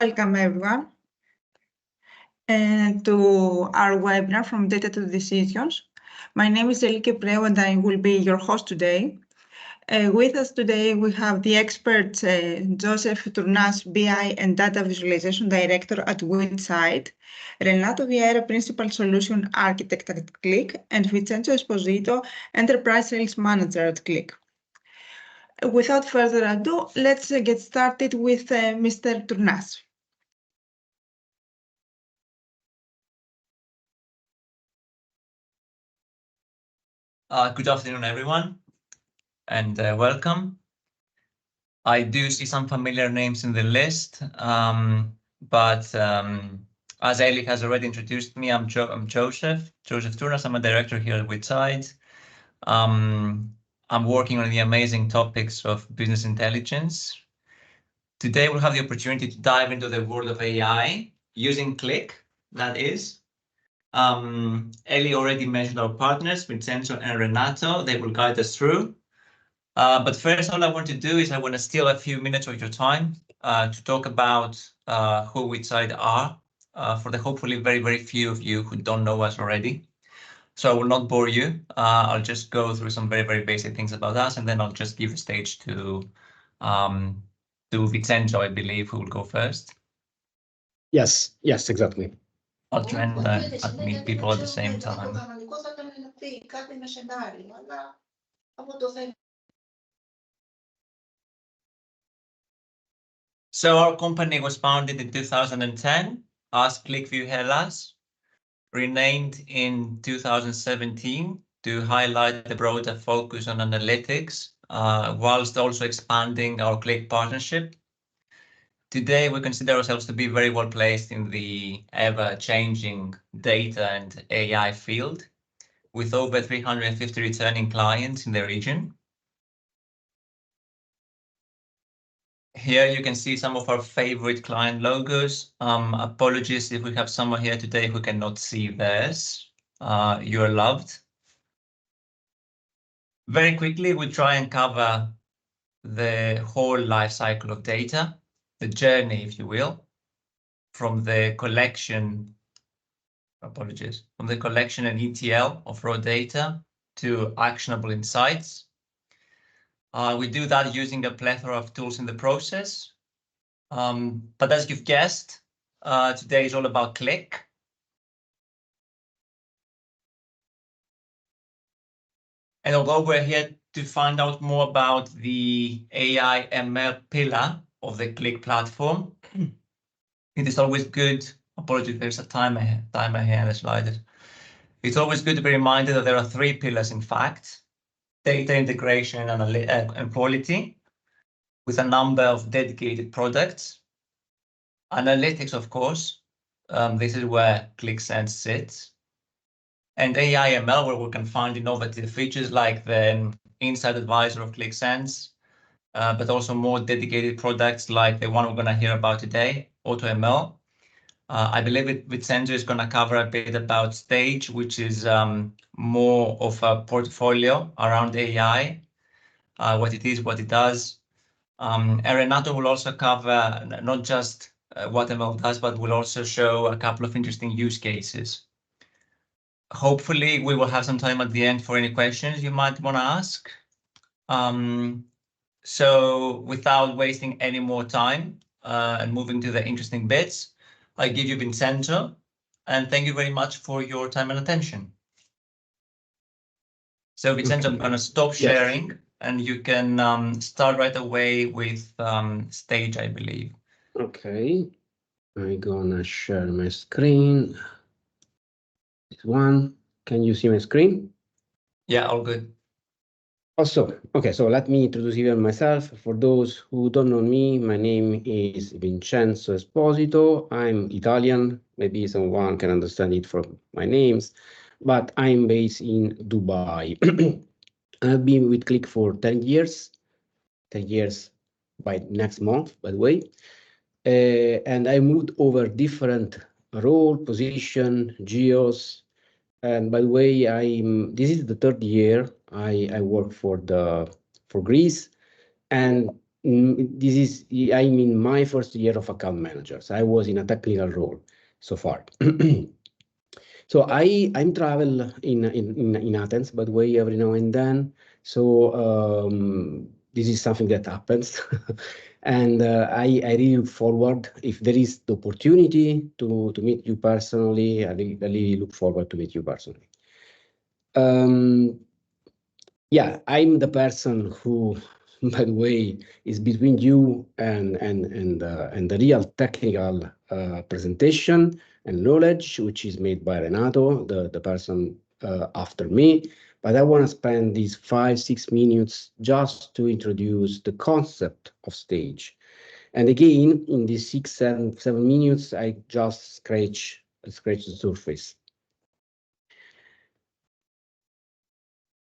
Welcome everyone to our webinar From Data to Decisions. My name is Qlik and I will be your host today. With us today we have the expert Joseph Tournas, BI and Data Visualization Director at WITSIDE, Renato Vieira, Principal Solution Architect at Qlik, and Vincenzo Esposito, Enterprise Sales Manager at Qlik. Without further ado, let's get started with Mr. Tournas. Good afternoon, everyone, and welcome. I do see some familiar names in the list, but as Qlik has already introduced me, I'm Joseph Tournas. I'm a director here at WITSIDE. I'm working on the amazing topics of business intelligence. Today, we'll have the opportunity to dive into the world of AI using Qlik, that is. Qlik already mentioned our partners, Vincenzo and Renato. They will guide us through. But first, all I want to do is I want to steal a few minutes of your time to talk about who WITSIDE are for the hopefully very, very few of you who don't know us already. So I will not bore you. I'll just go through some very, very basic things about us, and then I'll just give the stage to Vincenzo, I believe, who will go first. Yes, exactly. I'll try and meet people at the same time. So our company was founded in 2010 as Qlik Vieira, renamed in 2017 to highlight the broader focus on analytics, whilst also expanding our Qlik partnership. Today, we consider ourselves to be very well placed in the ever-changing data and AI field, with over 350 returning clients in the region. Here you can see some of our favorite client logos. Apologies if we have someone here today who cannot see theirs. You're loved. Very quickly, we try and cover the whole life cycle of data, the journey, if you will, from the collection, from the collection and ETL of raw data to actionable insights. We do that using a plethora of tools in the process. But as you've guessed, today is all about Qlik. And although we're here to find out more about the AI ML pillar of the Qlik platform, it is always good. Apologies, there's a timer here on the slide. It's always good to be reminded that there are three pillars, in fact: data integration and quality, with a number of dedicated products. Analytics, of course, this is where Qlik Sense sits. And AI ML, where we can find innovative features like the Insight Advisor of Qlik Sense, but also more dedicated products like the one we're going to hear about today, AutoML. I believe Vincenzo is going to cover a bit about Stage, which is more of a portfolio around AI, what it is, what it does. And Renato will also cover not just what ML does, but will also show a couple of interesting use cases. Hopefully, we will have some time at the end for any questions you might want to ask. So without wasting any more time and moving to the interesting bits, I give you Vincenzo, and thank you very much for your time and attention. So Vincenzo, I'm going to stop sharing, and you can start right away with Stage, I believe. Okay, I'm gonna share my screen. This one, can you see my screen? Yeah, all good. Also, okay, so let me introduce even myself. For those who don't know me, my name is Vincenzo Esposito. I'm Italian. Maybe someone can understand it from my names, but I'm based in Dubai. I've been with Qlik for 10 years by next month, by the way. And I moved over different role, position, geos. And by the way, this is the third year I work for Greece, and I'm in my first year of account manager. So I was in a technical role so far. So I'm travel in Athens, by the way, every now and then. So this is something that happens. And I really look forward, if there is the opportunity to meet you personally, I really look forward to meet you personally. Yeah, I'm the person who, by the way, is between you and the real technical presentation and knowledge, which is made by Renato, the person after me. But I want to spend these 5-6 minutes just to introduce the concept of stage. And again, in these 6-7 minutes, I just scratch the surface.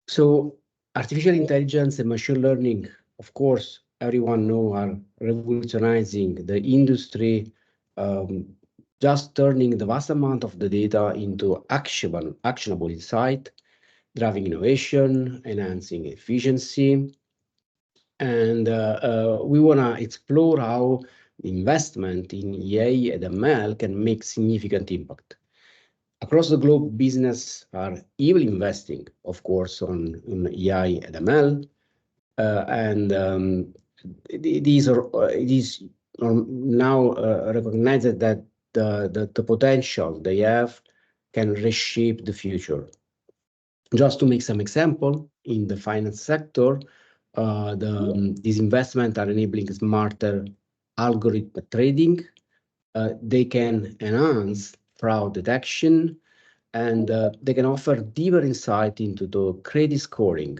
So artificial intelligence and machine learning, of course, everyone know are revolutionizing the industry, just turning the vast amount of the data into actionable insight, driving innovation, enhancing efficiency. And we want to explore how investment in AI and ML can make significant impact. Across the globe, business are even investing, of course, on AI and ML, and these are now recognized that the potential they have can reshape the future. Just to make some example, in the finance sector, these investments are enabling smarter algorithm trading. They can enhance fraud detection, and they can offer deeper insight into the credit scoring.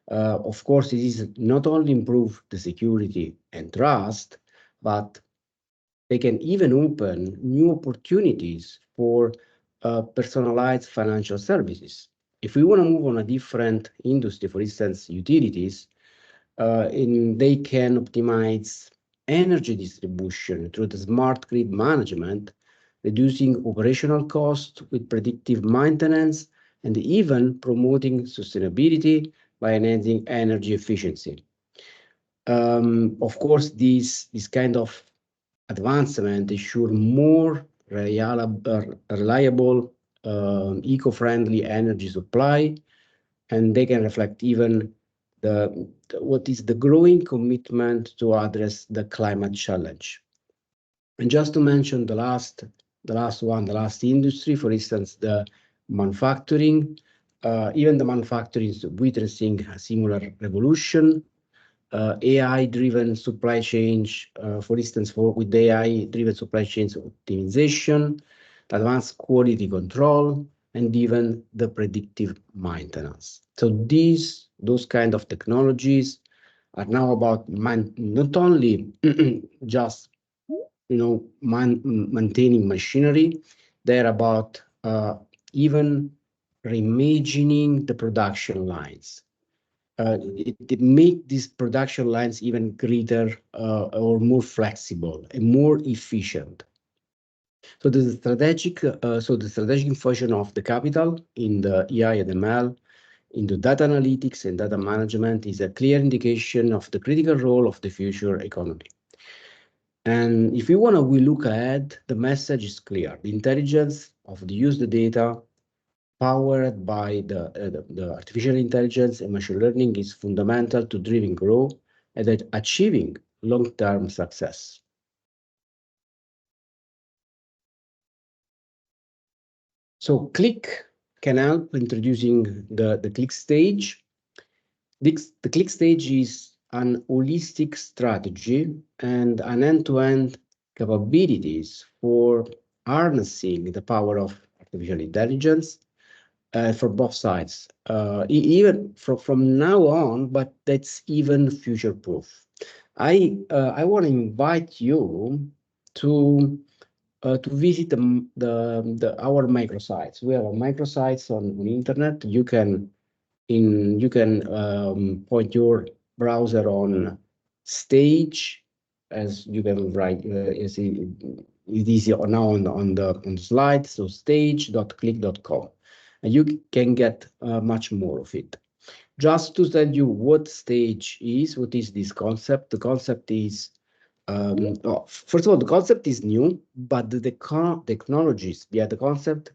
Of course, it is not only improve the security and trust, but they can even open new opportunities for personalized financial services. If we want to move on a different industry, for instance, utilities, they can optimize energy distribution through the smart grid management, reducing operational costs with predictive maintenance, and even promoting sustainability by enhancing energy efficiency. Of course, this kind of advancement ensure more reliable, eco-friendly energy supply, and they can reflect even what is the growing commitment to address the climate challenge. And just to mention the last industry, for instance, the manufacturing, even the manufacturing is witnessing a similar revolution. AI-driven supply chain, for instance, with AI-driven supply chains optimization, advanced quality control, and even the predictive maintenance. So those kind of technologies are now about not only just maintaining machinery, they're about even reimagining the production lines. It make these production lines even greater or more flexible and more efficient. So the strategic function of the capital in the AI and ML, in the data analytics and data management is a clear indication of the critical role of the future economy. And if we look ahead, the message is clear. The intelligence of the use the data powered by the artificial intelligence and machine learning is fundamental to driving growth and achieving long-term success. So Qlik can help introducing the Qlik stage. The Qlik stage is an holistic strategy and an end-to-end capabilities for harnessing the power of artificial intelligence for both sides, even from now on, but that's even future-proof. I want to invite you to visit our microsites. We have microsites on the internet. You can point your browser on stage, as you can write. You see, it is now on the slide. So stage.qlik.com, and you can get much more of it. Just to tell you what stage is, what is this concept? The concept is, first of all, the concept is new, but the technologies behind the concept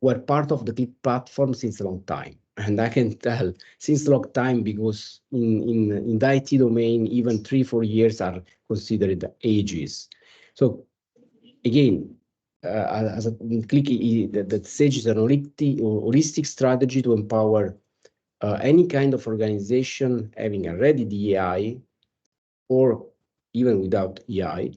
were part of the Qlik platform since a long time. And I can tell since a long time because in the IT domain, even 3-4 years are considered ages. So again, as a Qlik, that stage is an holistic strategy to empower any kind of organization having already the AI or even without AI.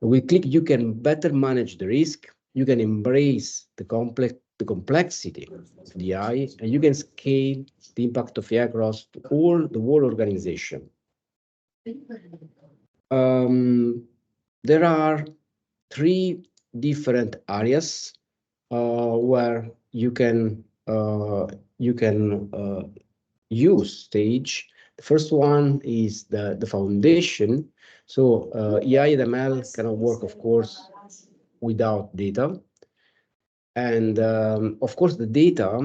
With Qlik, you can better manage the risk, you can embrace the complexity of the AI, and you can scale the impact of AI across the whole organization. There are 3 different areas where you can use stage. The first one is the foundation. So AI and ML cannot work, of course, without data. And of course, the data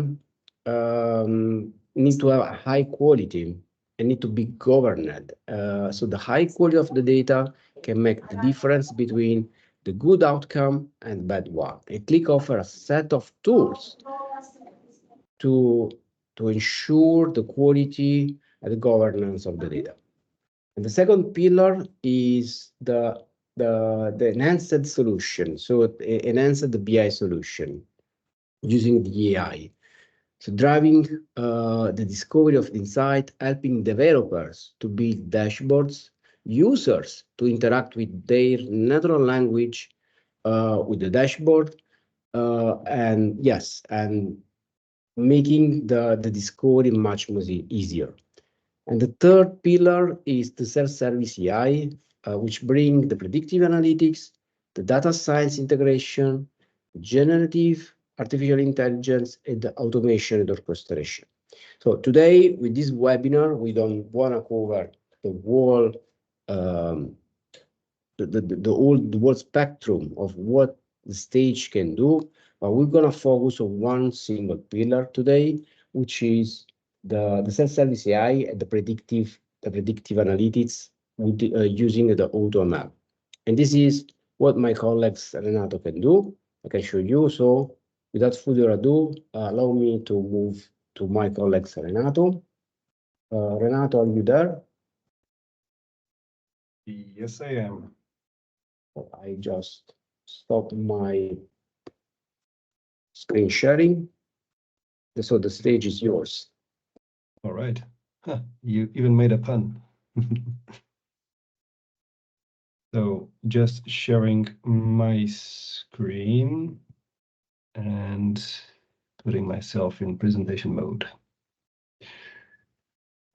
need to have a high quality and need to be governed. So the high quality of the data can make the difference between the good outcome and bad one. And Qlik offers a set of tools to ensure the quality and the governance of the data. And the second pillar is the enhanced solution. So enhanced the BI solution using the AI. So driving the discovery of the insight, helping developers to build dashboards, users to interact with their natural language with the dashboard, and yes, and making the discovery much more easier. And the third pillar is the self-service AI, which bring the predictive analytics, the data science integration, generative artificial intelligence, and the automation and orchestration. So today, with this webinar, we don't want to cover the whole the whole spectrum of what the stage can do, but we're going to focus on one single pillar today, which is the self-service AI and the predictive analytics with, using the AutoML. And this is what my colleagues Renato can do. I can show you. So without further ado, allow me to move to my colleagues Renato. Renato, are you there? Yes, I am. I just stop my screen sharing. So the stage is yours. All right. Huh, you even made a pun. So just sharing my screen and putting myself in presentation mode.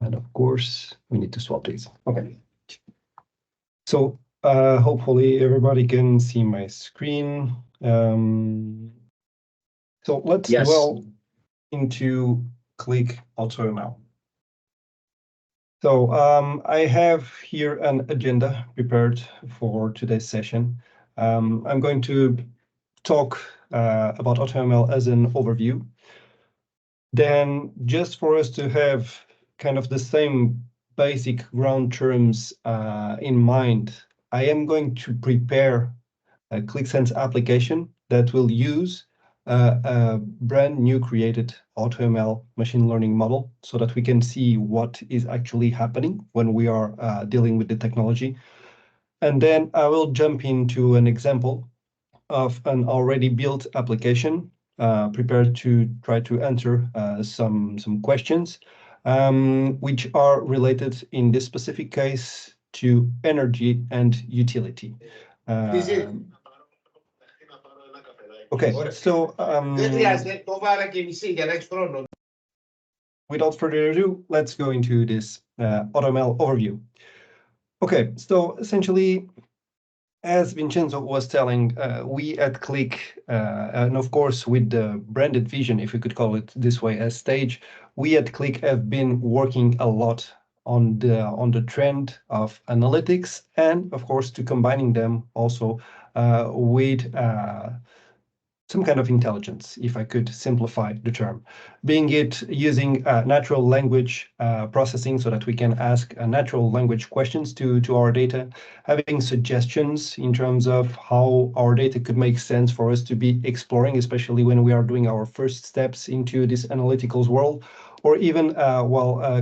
And of course, we need to swap these. Okay. So hopefully everybody can see my screen. So let's dwell into Qlik AutoML. So I have here an agenda prepared for today's session. I'm going to talk about AutoML as an overview. Then just for us to have kind of the same basic ground terms in mind, I am going to prepare a Qlik Sense application that will use a brand new created AutoML machine learning model so that we can see what is actually happening when we are dealing with the technology. And then I will jump into an example of an already built application prepared to try to answer some questions which are related in this specific case to energy and utility. Okay, so without further ado, let's go into this AutoML overview. Okay, so essentially, as Vincenzo was telling, we at Qlik, and of course with the branded vision, if we could call it this way, as stage, we at Qlik have been working a lot on the trend of analytics, and of course to combining them also with some kind of intelligence, if I could simplify the term, being it using natural language processing so that we can ask natural language questions to our data, having suggestions in terms of how our data could make sense for us to be exploring, especially when we are doing our first steps into this analyticals world, or even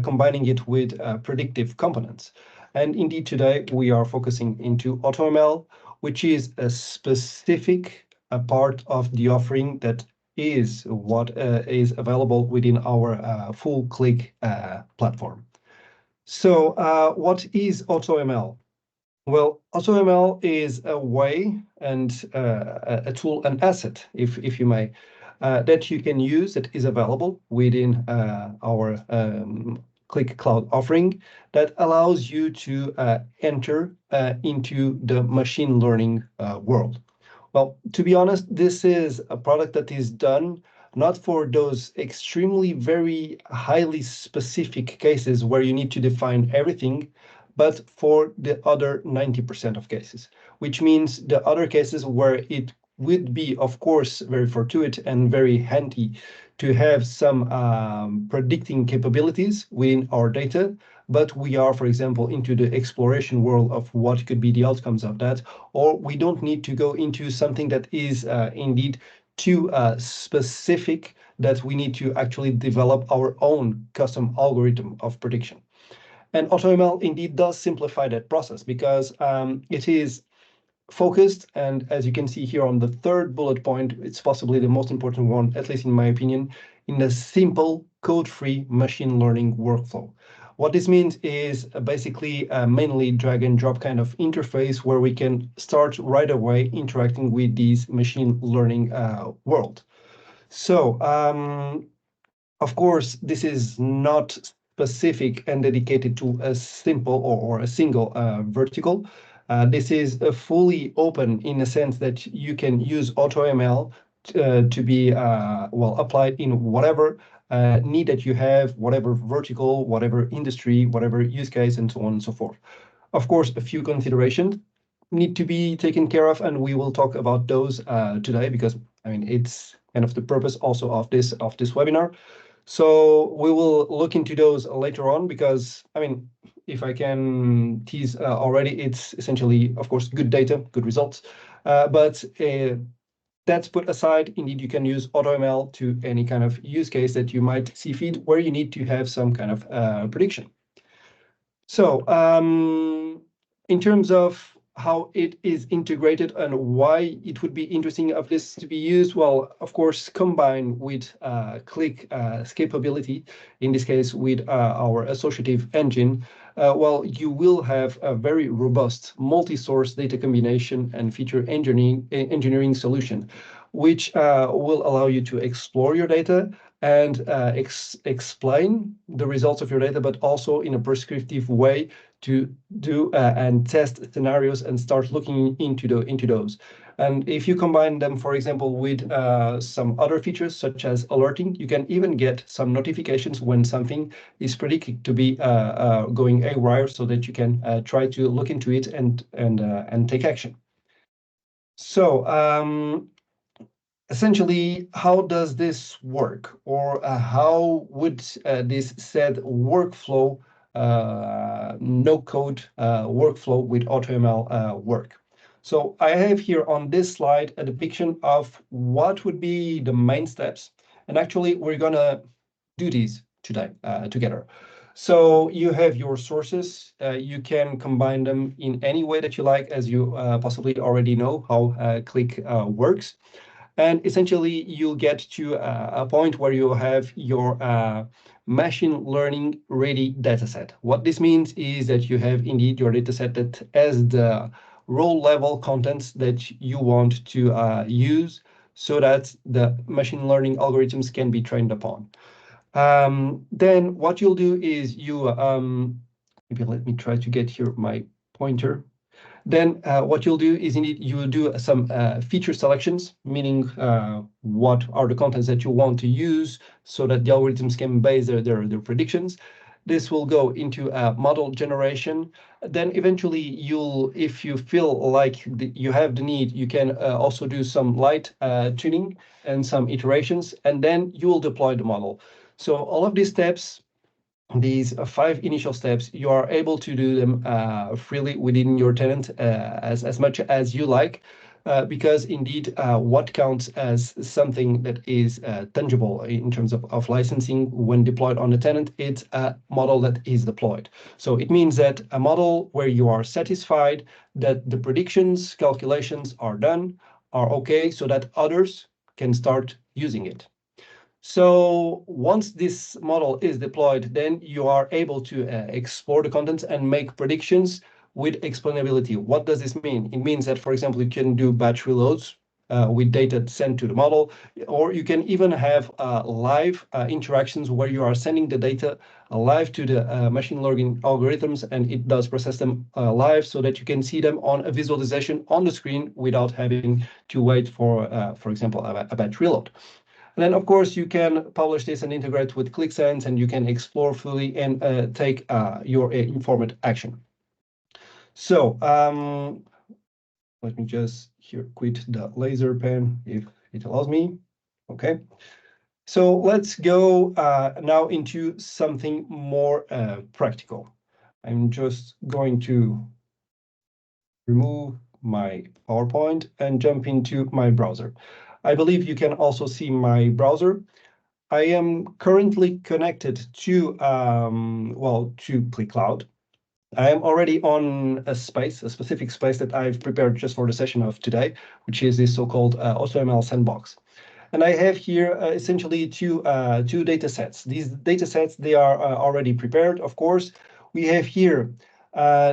combining it with predictive components. And indeed, today we are focusing into AutoML, which is a specific a part of the offering that is what is available within our full Qlik platform. So what is AutoML? Well, AutoML is a way and a tool, an asset, if you may, that you can use that is available within our Qlik Cloud offering that allows you to enter into the machine learning world. Well, to be honest, this is a product that is done not for those extremely very highly specific cases where you need to define everything, but for the other 90% of cases, which means the other cases where it would be, of course, very fortuitous and very handy to have some predicting capabilities within our data, but we are, for example, into the exploration world of what could be the outcomes of that, or we don't need to go into something that is indeed too specific that we need to actually develop our own custom algorithm of prediction. And AutoML indeed does simplify that process because it is focused, and as you can see here on the third bullet point, it's possibly the most important one, at least in my opinion, in a simple code-free machine learning workflow. What this means is basically mainly drag and drop kind of interface where we can start right away interacting with these machine learning world. So, of course, this is not specific and dedicated to a simple or a single vertical. This is fully open in the sense that you can use AutoML to be applied in whatever need that you have, whatever vertical, whatever industry, whatever use case, and so on and so forth. Of course, a few considerations need to be taken care of, and we will talk about those today because I mean it's kind of the purpose also of this webinar. So we will look into those later on because, I mean, if I can tease already, it's essentially, of course, good data, good results. But that's put aside, indeed, you can use AutoML to any kind of use case that you might see fit where you need to have some kind of prediction. So in terms of how it is integrated and why it would be interesting of this to be used, well, of course, combined with Qlik's capability, in this case with our associative engine, well, you will have a very robust multi-source data combination and feature engineering solution, which will allow you to explore your data and explain the results of your data, but also in a prescriptive way to do and test scenarios and start looking into those. And if you combine them, for example, with some other features such as alerting, you can even get some notifications when something is predicted to be going awry, so that you can try to look into it and take action. So essentially, how does this work, or how would this said workflow, no-code workflow with AutoML work? So I have here on this slide a depiction of what would be the main steps, and actually we're gonna do these today together. So you have your sources. You can combine them in any way that you like, as you possibly already know how Qlik works. And essentially, you'll get to a point where you have your machine learning ready dataset. What this means is that you have indeed your dataset that has the role level contents that you want to use so that the machine learning algorithms can be trained upon. Then what you'll do is you, maybe let me try to get here my pointer. Then what you'll do is indeed you will do some feature selections, meaning what are the contents that you want to use so that the algorithms can base their predictions. This will go into a model generation. Then eventually if you feel like you have the need, you can also do some light tuning and some iterations, and then you will deploy the model. So all of these steps, these 5 initial steps, you are able to do them freely within your tenant as much as you like. Because indeed, what counts as something that is tangible in terms of licensing when deployed on a tenant, it's a model that is deployed. So it means that a model where you are satisfied that the predictions, calculations are done, are okay, so that others can start using it. So once this model is deployed, then you are able to explore the contents and make predictions with explainability. What does this mean? It means that, for example, you can do batch reloads with data sent to the model, or you can even have live interactions where you are sending the data live to the machine learning algorithms, and it does process them live so that you can see them on a visualization on the screen without having to wait for example, a batch reload. And then, of course, you can publish this and integrate with Qlik Sense, and you can explore fully and take your informed action. So let me just here quit the laser pen if it allows me. Okay. So let's go now into something more practical. I'm just going to remove my PowerPoint and jump into my browser. I believe you can also see my browser. I am currently connected to Qlik Cloud. I am already on a specific space that I've prepared just for the session of today, which is this so-called AutoML sandbox. And I have here essentially two data sets. These data sets, they are already prepared, of course. We have here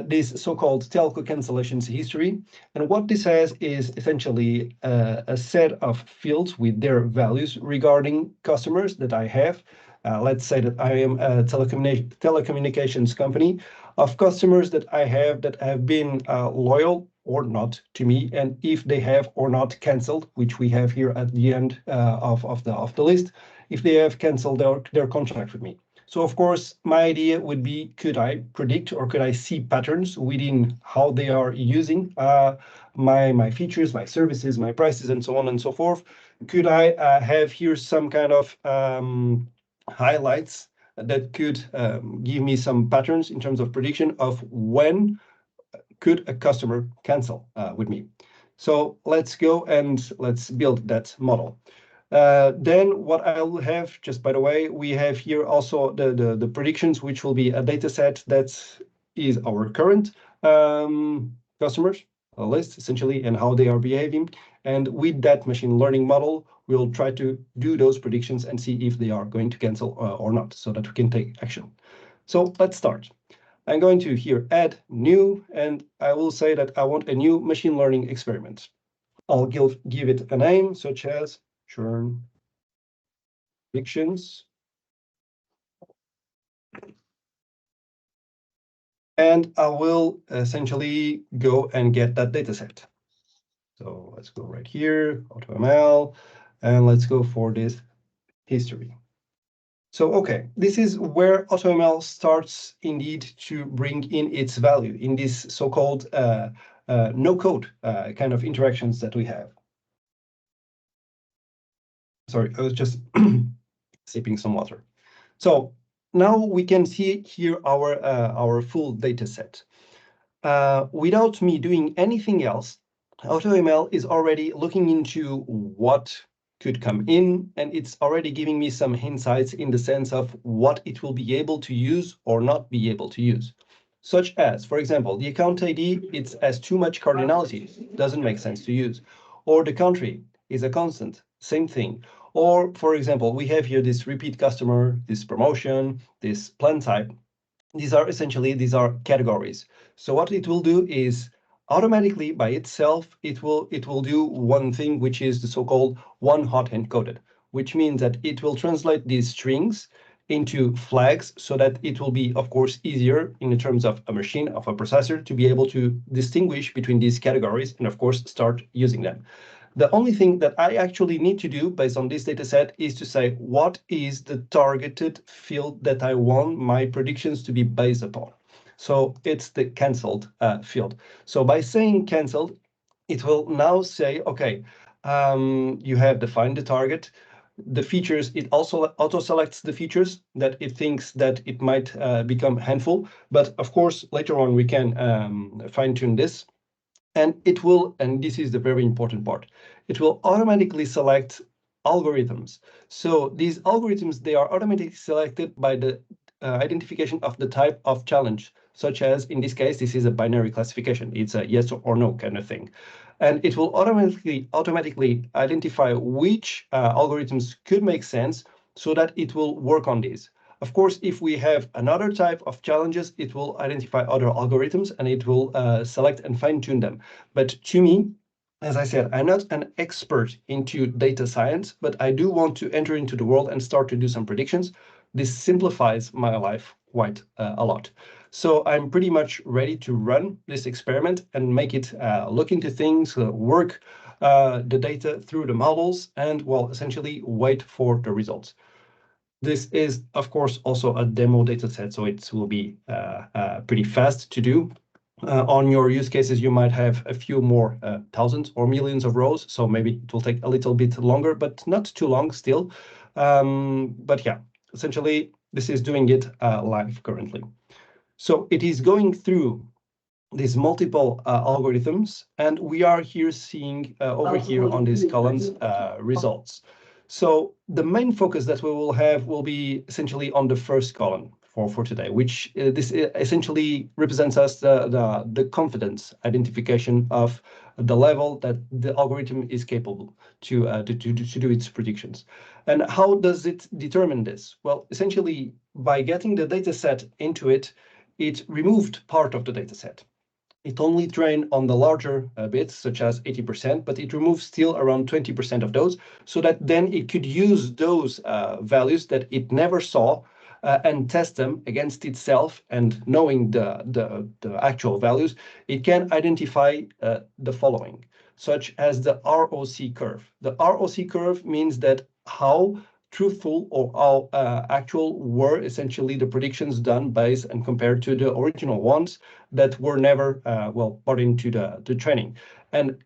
this so-called telco cancellations history. And what this has is essentially a set of fields with their values regarding customers that I have. Let's say that I am a telecommunications company, of customers that I have that have been loyal or not to me, and if they have or not canceled, which we have here at the end of the list, if they have canceled their contract with me. So of course, my idea would be, could I predict or could I see patterns within how they are using my features, my services, my prices, and so on and so forth? Could I have here some kind of highlights that could give me some patterns in terms of prediction of when could a customer cancel with me? So let's go and let's build that model. Then what I will have, just by the way, we have here also the predictions, which will be a data set that is our current customers list, essentially, and how they are behaving. And with that machine learning model, we'll try to do those predictions and see if they are going to cancel or not, so that we can take action. So let's start. I'm going to here add new, and I will say that I want a new machine learning experiment. I'll give it a name such as churn predictions. And I will essentially go and get that data set. So let's go right here, AutoML, and let's go for this history. So, okay, this is where AutoML starts indeed to bring in its value in this so-called no-code kind of interactions that we have. Sorry, I was just sipping some water. So now we can see here our full data set. Without me doing anything else, AutoML is already looking into what could come in, and it's already giving me some insights in the sense of what it will be able to use or not be able to use. Such as, for example, the account ID, it has too much cardinality, doesn't make sense to use. Or the country is a constant, same thing. Or, for example, we have here this repeat customer, this promotion, this plan type. These are categories. So what it will do is automatically by itself, it will do one thing, which is the so-called one-hot encoded, which means that it will translate these strings into flags so that it will be, of course, easier in terms of a machine, of a processor, to be able to distinguish between these categories and, of course, start using them. The only thing that I actually need to do based on this data set is to say, what is the targeted field that I want my predictions to be based upon? So it's the canceled field. So by saying canceled, it will now say, okay, you have defined the target. The features, it also auto-selects the features that it thinks that it might become handful. But of course, later on, we can fine-tune this. And it will, and this is the very important part, it will automatically select algorithms. So these algorithms, they are automatically selected by the identification of the type of challenge, such as in this case, this is a binary classification. It's a yes or no kind of thing. And it will automatically identify which algorithms could make sense so that it will work on these. Of course, if we have another type of challenges, it will identify other algorithms and it will select and fine-tune them. But to me, as I said, I'm not an expert into data science, but I do want to enter into the world and start to do some predictions. This simplifies my life quite a lot. So I'm pretty much ready to run this experiment and make it look into things, work the data through the models, and, well, essentially wait for the results. This is, of course, also a demo data set, so it will be pretty fast to do. On your use cases, you might have a few more thousands or millions of rows, so maybe it will take a little bit longer, but not too long still. But yeah, essentially, this is doing it live currently. So it is going through these multiple algorithms, and we are here seeing over here on these columns results. So the main focus that we will have will be essentially on the first column for today, which this essentially represents us the confidence identification of the level that the algorithm is capable to do its predictions. And how does it determine this? Well, essentially by getting the data set into it, it removed part of the data set. It only trained on the larger bits, such as 80%, but it removes still around 20% of those, so that then it could use those values that it never saw and test them against itself. And knowing the actual values, it can identify the following, such as the ROC curve. The ROC curve means that how truthful or how actual were essentially the predictions done based and compared to the original ones that were never, well, put into the training. And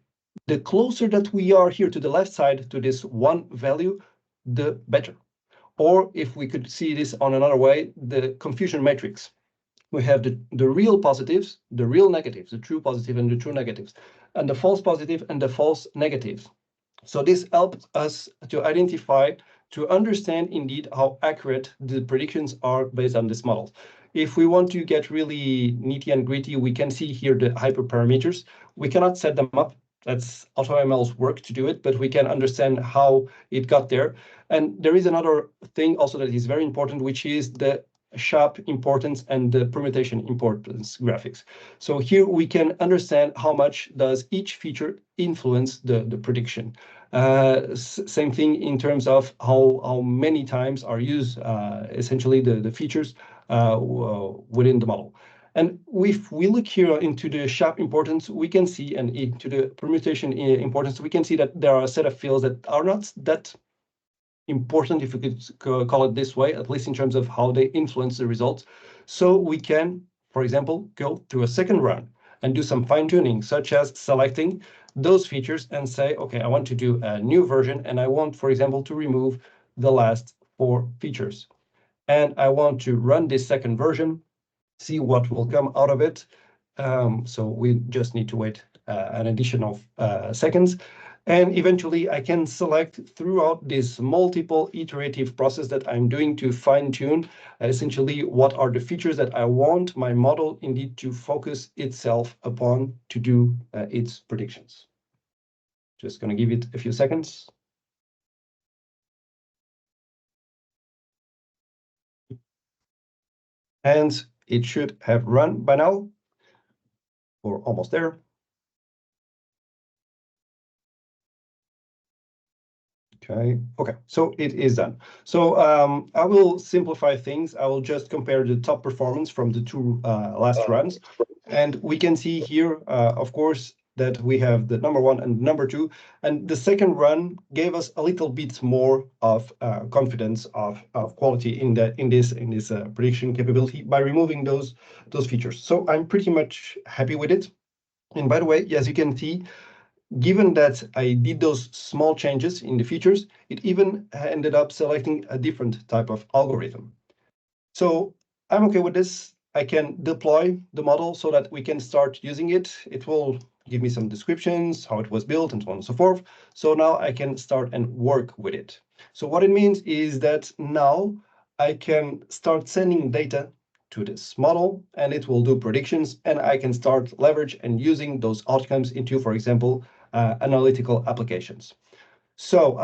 the closer that we are here to the left side to this one value, the better. Or if we could see this on another way, the confusion matrix. We have the real positives, the real negatives, the true positive and the true negatives, and the false positive and the false negatives. So this helps us to identify, to understand indeed how accurate the predictions are based on this model. If we want to get really nitty and gritty, we can see here the hyperparameters. We cannot set them up. That's AutoML's work to do it, but we can understand how it got there. And there is another thing also that is very important, which is the sharp importance and the permutation importance graphics. So here we can understand how much does each feature influence the prediction. Same thing in terms of how many times are used essentially the features within the model. And if we look here into the sharp importance, we can see, and into the permutation importance, we can see that there are a set of fields that are not that important, if we could call it this way, at least in terms of how they influence the results. So we can, for example, go through a second run and do some fine tuning, such as selecting those features and say, okay, I want to do a new version and I want, for example, to remove the last 4 features. And I want to run this second version, see what will come out of it. So we just need to wait an additional seconds. And eventually I can select throughout this multiple iterative process that I'm doing to fine tune essentially what are the features that I want my model indeed to focus itself upon to do its predictions. Just going to give it a few seconds. And it should have run by now. We're almost there. Okay, so it is done. So I will simplify things. I will just compare the top performance from the 2 last runs. And we can see here, of course, that we have the number 1 and number 2. And the second run gave us a little bit more of confidence of quality in this prediction capability by removing those features. So I'm pretty much happy with it. And by the way, as you can see, given that I did those small changes in the features, it even ended up selecting a different type of algorithm. So I'm okay with this. I can deploy the model so that we can start using it. It will give me some descriptions, how it was built, and so on and so forth. So now I can start and work with it. So what it means is that now I can start sending data to this model, and it will do predictions, and I can start leverage and using those outcomes into, for example, analytical applications. So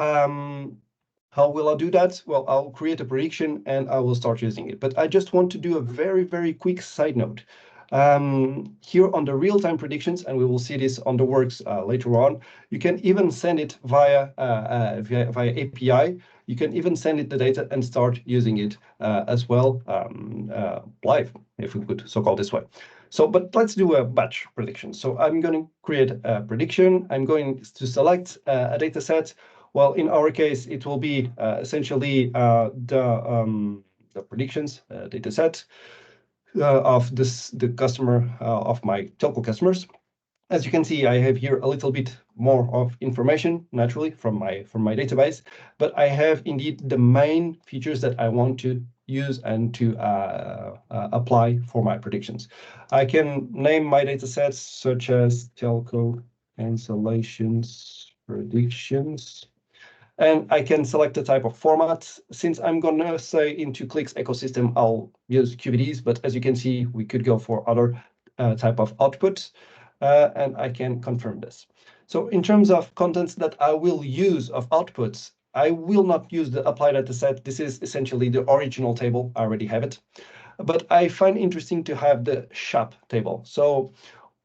how will I do that? Well, I'll create a prediction and I will start using it. But I just want to do a very, very quick side note. Here on the real-time predictions, and we will see this on the works later on, you can even send it via API. You can even send it the data and start using it as well live, if we could so call this way. So, but let's do a batch prediction. So I'm going to create a prediction. I'm going to select a data set. Well, in our case, it will be essentially the predictions data set of the customer of my telco customers. As you can see, I have here a little bit more of information, naturally, from my database, but I have indeed the main features that I want to use and to apply for my predictions. I can name my data sets such as telco cancellations predictions. And I can select the type of format. Since I'm going to say into Qlik's ecosystem, I'll use QVDs, but as you can see, we could go for other type of outputs, and I can confirm this. So in terms of contents that I will use of outputs, I will not use the apply data set. This is essentially the original table. I already have it. But I find interesting to have the SHAP table. So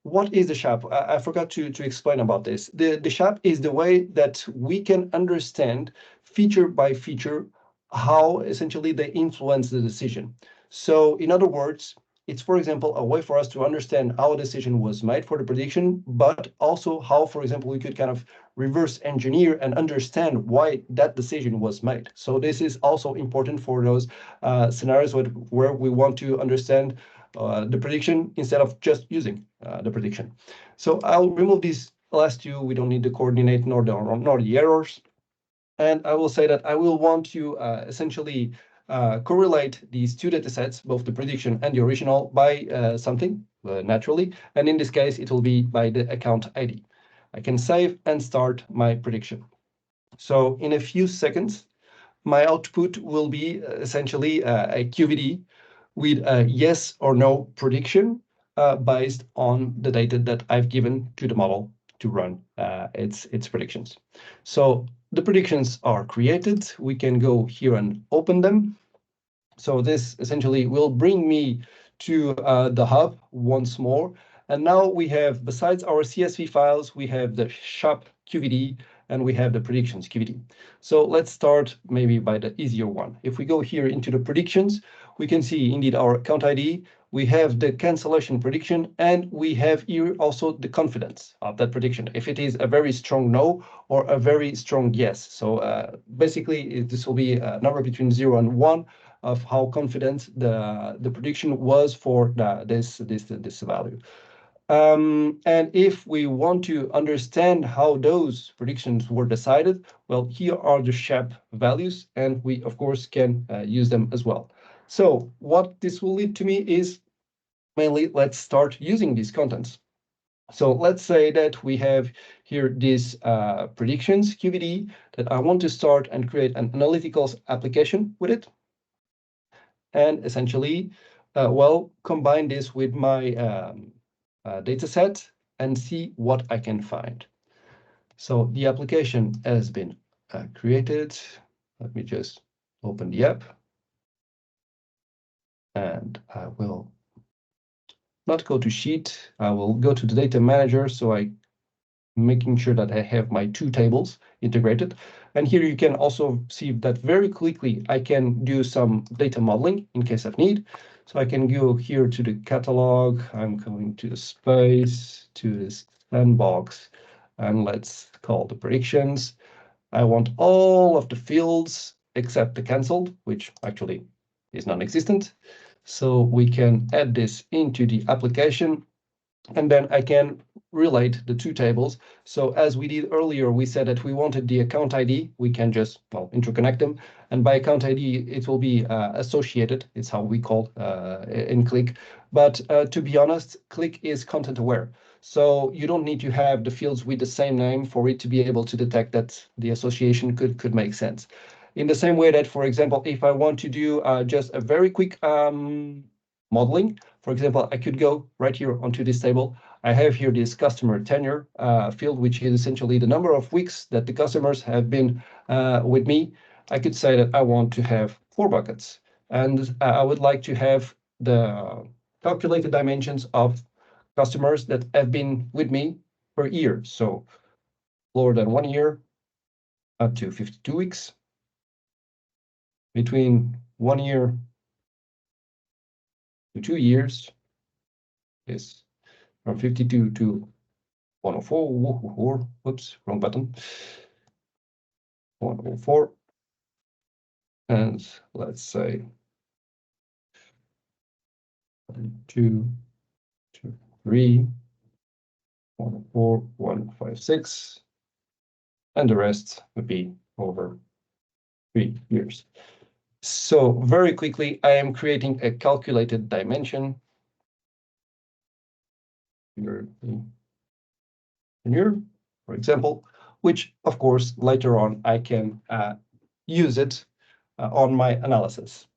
what is the SHAP? I forgot to explain about this. The SHAP is the way that we can understand feature by feature how essentially they influence the decision. So in other words, it's, for example, a way for us to understand how a decision was made for the prediction, but also how, for example, we could kind of reverse engineer and understand why that decision was made. So this is also important for those scenarios where we want to understand the prediction instead of just using the prediction. So I'll remove these last two. We don't need the coordinate nor the errors. And I will say that I will want to essentially correlate these two data sets, both the prediction and the original, by something naturally. And in this case, it will be by the account ID. I can save and start my prediction. So in a few seconds, my output will be essentially a QVD with a yes or no prediction based on the data that I've given to the model to run its predictions. So the predictions are created. We can go here and open them. So this essentially will bring me to the hub once more. And now we have, besides our CSV files, we have the SHAP QVD and we have the predictions QVD. So let's start maybe by the easier one. If we go here into the predictions, we can see indeed our account ID, we have the cancellation prediction, and we have here also the confidence of that prediction, if it is a very strong no or a very strong yes. So basically, this will be a number between 0 and 1 of how confident the prediction was for this value. And if we want to understand how those predictions were decided, well, here are the SHAP values, and we, of course, can use them as well. So what this will lead to me is mainly, let's start using these contents. So let's say that we have here these predictions, QVD, that I want to start and create an analytical application with it. And essentially, well, combine this with my data set and see what I can find. So the application has been created. Let me just open the app. And I will not go to Sheet. I will go to the data manager. So I'm making sure that I have my two tables integrated. And here you can also see that very quickly I can do some data modeling in case of need. So I can go here to the catalog. I'm going to the space, to this sandbox, and let's call the predictions. I want all of the fields except the canceled, which actually is non-existent. So we can add this into the application, and then I can relate the two tables. So as we did earlier, we said that we wanted the account ID. We can just, well, interconnect them. And by account ID, it will be associated. It's how we call in Qlik. But to be honest, Qlik is content aware. So you don't need to have the fields with the same name for it to be able to detect that the association could make sense. In the same way that, for example, if I want to do just a very quick modeling, for example, I could go right here onto this table. I have here this customer tenure field, which is essentially the number of weeks that the customers have been with me. I could say that I want to have 4 buckets, and I would like to have the calculated dimensions of customers that have been with me per year. So lower than 1 year, up to 52 weeks. Between 1 year to 2 years is from 52 to 104. Whoops, wrong button. 104. And let's say 1, 2, 3, 104, 156. And the rest would be over 3 years. So very quickly, I am creating a calculated dimension. Here, for example, which of course later on I can use it on my analysis.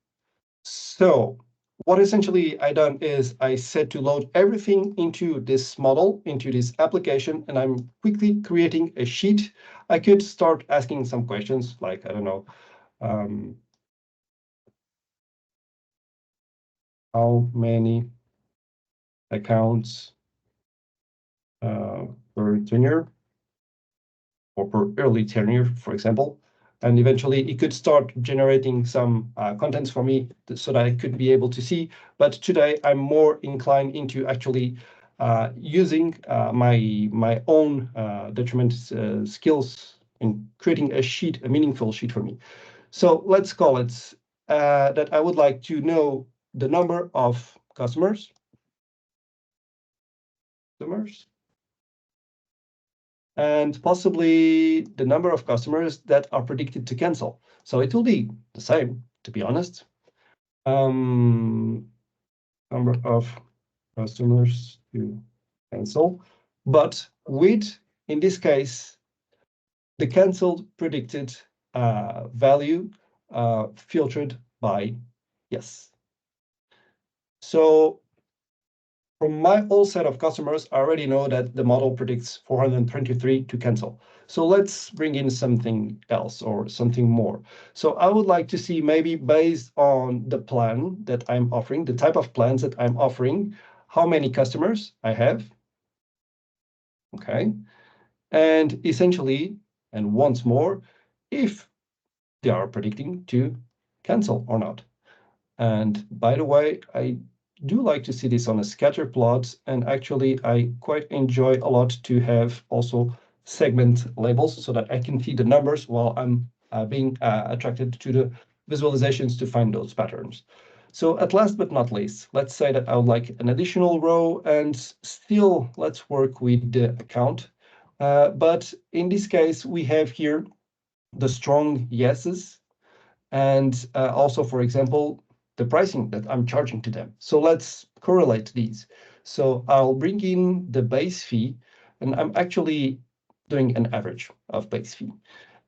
So what essentially I done is I said to load everything into this model, into this application, and I'm quickly creating a sheet. I could start asking some questions like, I don't know, how many accounts per tenure or per early tenure, for example. And eventually it could start generating some contents for me so that I could be able to see. But today I'm more inclined into actually using my own detriment skills in creating a sheet, a meaningful sheet for me. So let's call it that I would like to know the number of customers, and possibly the number of customers that are predicted to cancel. So it will be the same, to be honest. Number of customers to cancel, but with, in this case, the canceled predicted value filtered by yes. So from my whole set of customers, I already know that the model predicts 423 to cancel. So let's bring in something else or something more. So I would like to see, maybe based on the plan that I'm offering, the type of plans that I'm offering, how many customers I have. Okay. And essentially, and once more, if they are predicting to cancel or not. And by the way, I do like to see this on a scatter plot, and actually I quite enjoy a lot to have also segment labels so that I can see the numbers while I'm being attracted to the visualizations to find those patterns. So at last but not least, let's say that I would like an additional row, and still let's work with the account. But in this case, we have here the strong yeses, and also, for example, the pricing that I'm charging to them. So let's correlate these. So I'll bring in the base fee, and I'm actually doing an average of base fee.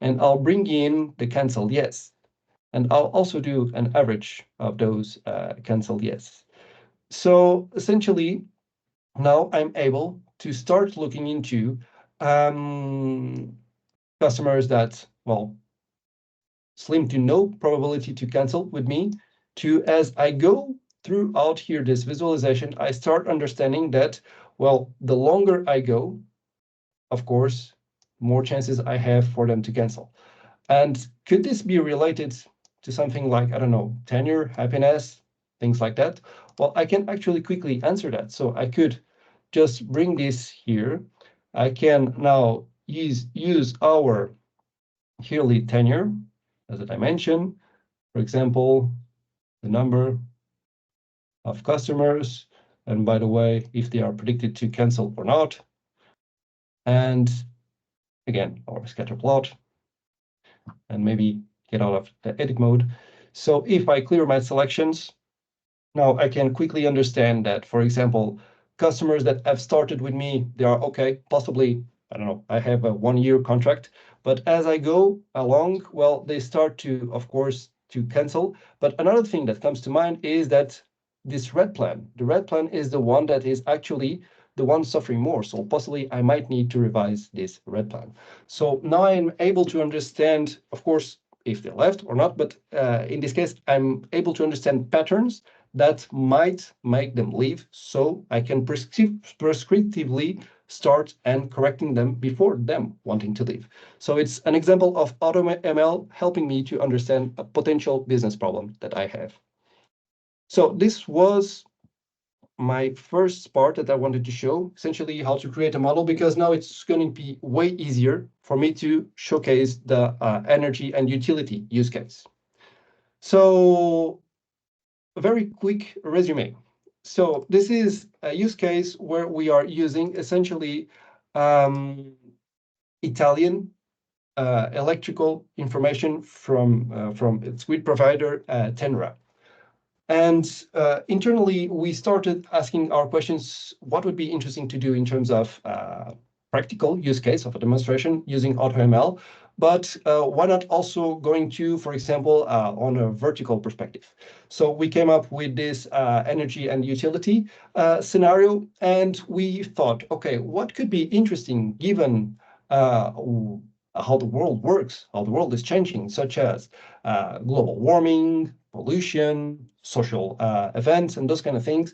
And I'll bring in the cancel yes. And I'll also do an average of those cancel yes. So essentially, now I'm able to start looking into customers that, well, slim to no probability to cancel with me, to, as I go throughout here this visualization, I start understanding that, well, the longer I go, of course, more chances I have for them to cancel. And could this be related to something like, I don't know, tenure, happiness, things like that? Well, I can actually quickly answer that. So I could just bring this here. I can now use our yearly tenure as a dimension. For example, the number of customers, and by the way, if they are predicted to cancel or not. And again, our scatter plot, and maybe get out of the edit mode. So if I clear my selections, now I can quickly understand that, for example, customers that have started with me, they are okay, possibly, I don't know, I have a 1-year contract, but as I go along, well, they start to, of course, to cancel. But another thing that comes to mind is that this red plan, the red plan is the one that is actually the one suffering more. So possibly I might need to revise this red plan. So now I'm able to understand, of course, if they left or not, but in this case, I'm able to understand patterns that might make them leave, so I can prescriptively start and correcting them before them wanting to leave. So it's an example of AutoML helping me to understand a potential business problem that I have. So this was my first part that I wanted to show, essentially how to create a model, because now it's going to be way easier for me to showcase the energy and utility use case. So a very quick resume. So this is a use case where we are using essentially Italian electrical information from its grid provider, Tenra. And internally, we started asking our questions, what would be interesting to do in terms of practical use case of a demonstration using AutoML, but why not also going to, for example, on a vertical perspective? So we came up with this energy and utility scenario, and we thought, okay, what could be interesting given how the world works, how the world is changing, such as global warming, pollution, social events, and those kind of things.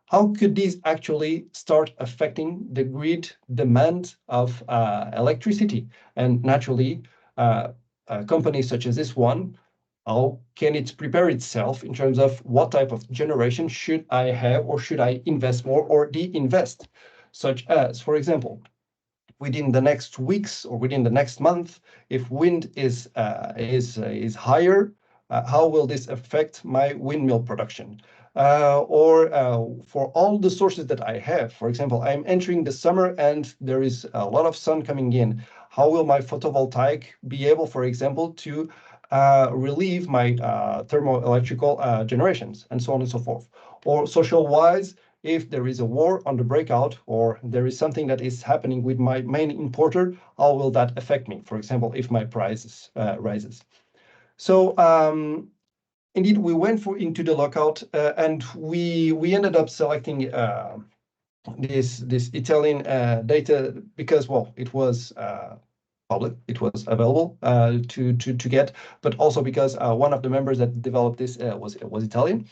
How could these actually start affecting the grid demand of electricity? And naturally, companies such as this one, how can it prepare itself in terms of what type of generation should I have, or should I invest more or de-invest? Such as, for example, within the next weeks or within the next month, if wind is higher, how will this affect my windmill production? For all the sources that I have, for example, I'm entering the summer and there is a lot of sun coming in. How will my photovoltaic be able, for example, to relieve my thermoelectrical generations, and so on and so forth? Or social-wise, if there is a war on the breakout, or there is something that is happening with my main importer, how will that affect me? For example, if my prices rises. So indeed, we went into the lookout, and we ended up selecting this Italian data because, well, it was public, it was available to get, but also because one of the members that developed this was Italian.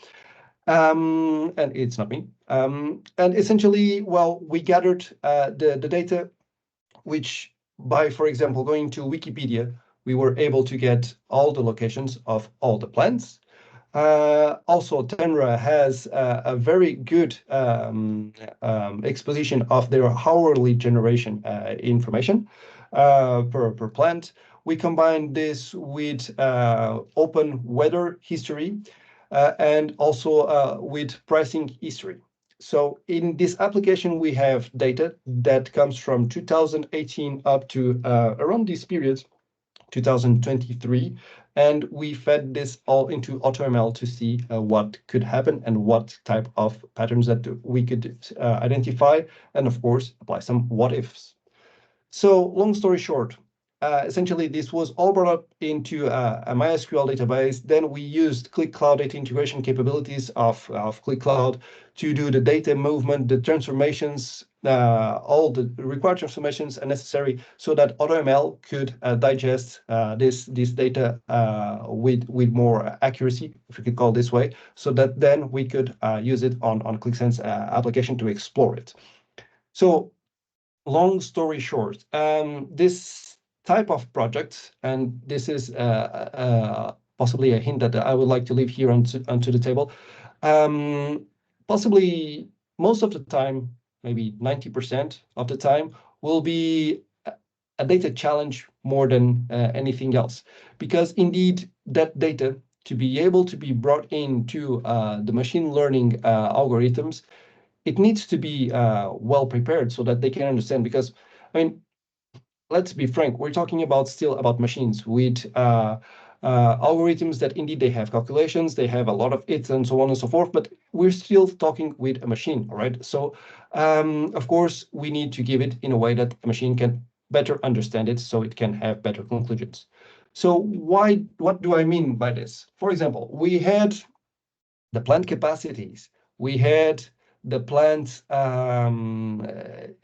And it's not me. And essentially, well, we gathered the data, which by, for example, going to Wikipedia, we were able to get all the locations of all the plants. Also, Tenra has a very good exposition of their hourly generation information per plant. We combined this with open weather history, and also with pricing history. So in this application, we have data that comes from 2018 up to around this period, 2023, and we fed this all into AutoML to see what could happen and what type of patterns that we could identify, and of course, apply some what ifs. So long story short, essentially, this was all brought up into a MySQL database. Then we used Qlik Cloud data integration capabilities of Qlik Cloud to do the data movement, the transformations, all the required transformations are necessary so that AutoML could digest this data with more accuracy, if we could call it this way, so that then we could use it on QlikSense application to explore it. So long story short, this type of project, and this is possibly a hint that I would like to leave here onto the table, possibly most of the time, maybe 90% of the time, will be a data challenge more than anything else, because indeed that data to be able to be brought into the machine learning algorithms, it needs to be well prepared so that they can understand. Because I mean, let's be frank, we're talking about still about machines with algorithms that indeed they have calculations, they have a lot of its and so on and so forth, but we're still talking with a machine, all right? So of course we need to give it in a way that a machine can better understand it so it can have better conclusions. So what do I mean by this? For example, we had the plant capacities, we had the plant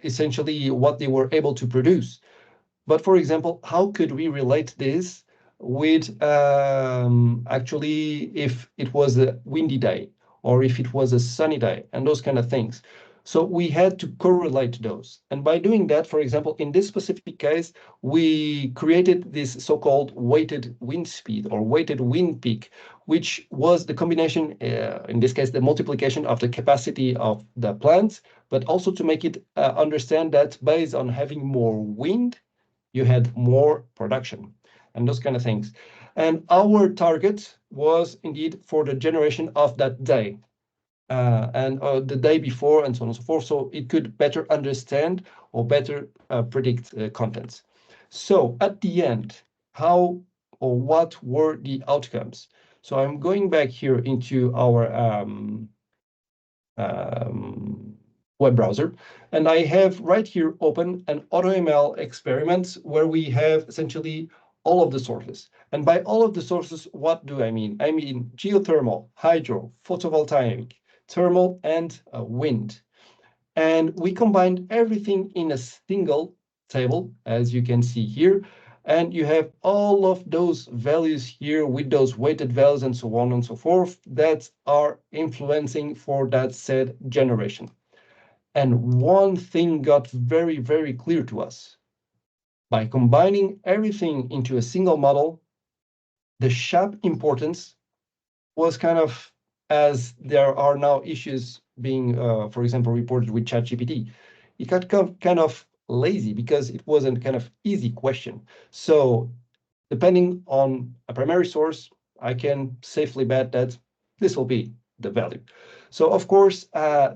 essentially what they were able to produce. But for example, how could we relate this with actually if it was a windy day or if it was a sunny day and those kind of things? So we had to correlate those. And by doing that, for example, in this specific case, we created this so-called weighted wind speed or weighted wind peak, which was the combination, in this case, the multiplication of the capacity of the plants, but also to make it understand that based on having more wind, you had more production and those kind of things. And our target was indeed for the generation of that day and the day before and so on and so forth, so it could better understand or better predict contents. So at the end, how or what were the outcomes? So I'm going back here into our web browser, and I have right here open an AutoML experiment where we have essentially all of the sources. And by all of the sources, what do I mean? I mean geothermal, hydro, photovoltaic, thermal, and wind. And we combined everything in a single table, as you can see here. And you have all of those values here with those weighted values and so on and so forth that are influencing for that said generation. And one thing got very, very clear to us. By combining everything into a single model, the SHAP importance was kind of, as there are now issues being, for example, reported with ChatGPT, it got kind of lazy because it wasn't kind of easy question. So depending on a primary source, I can safely bet that this will be the value. So of course,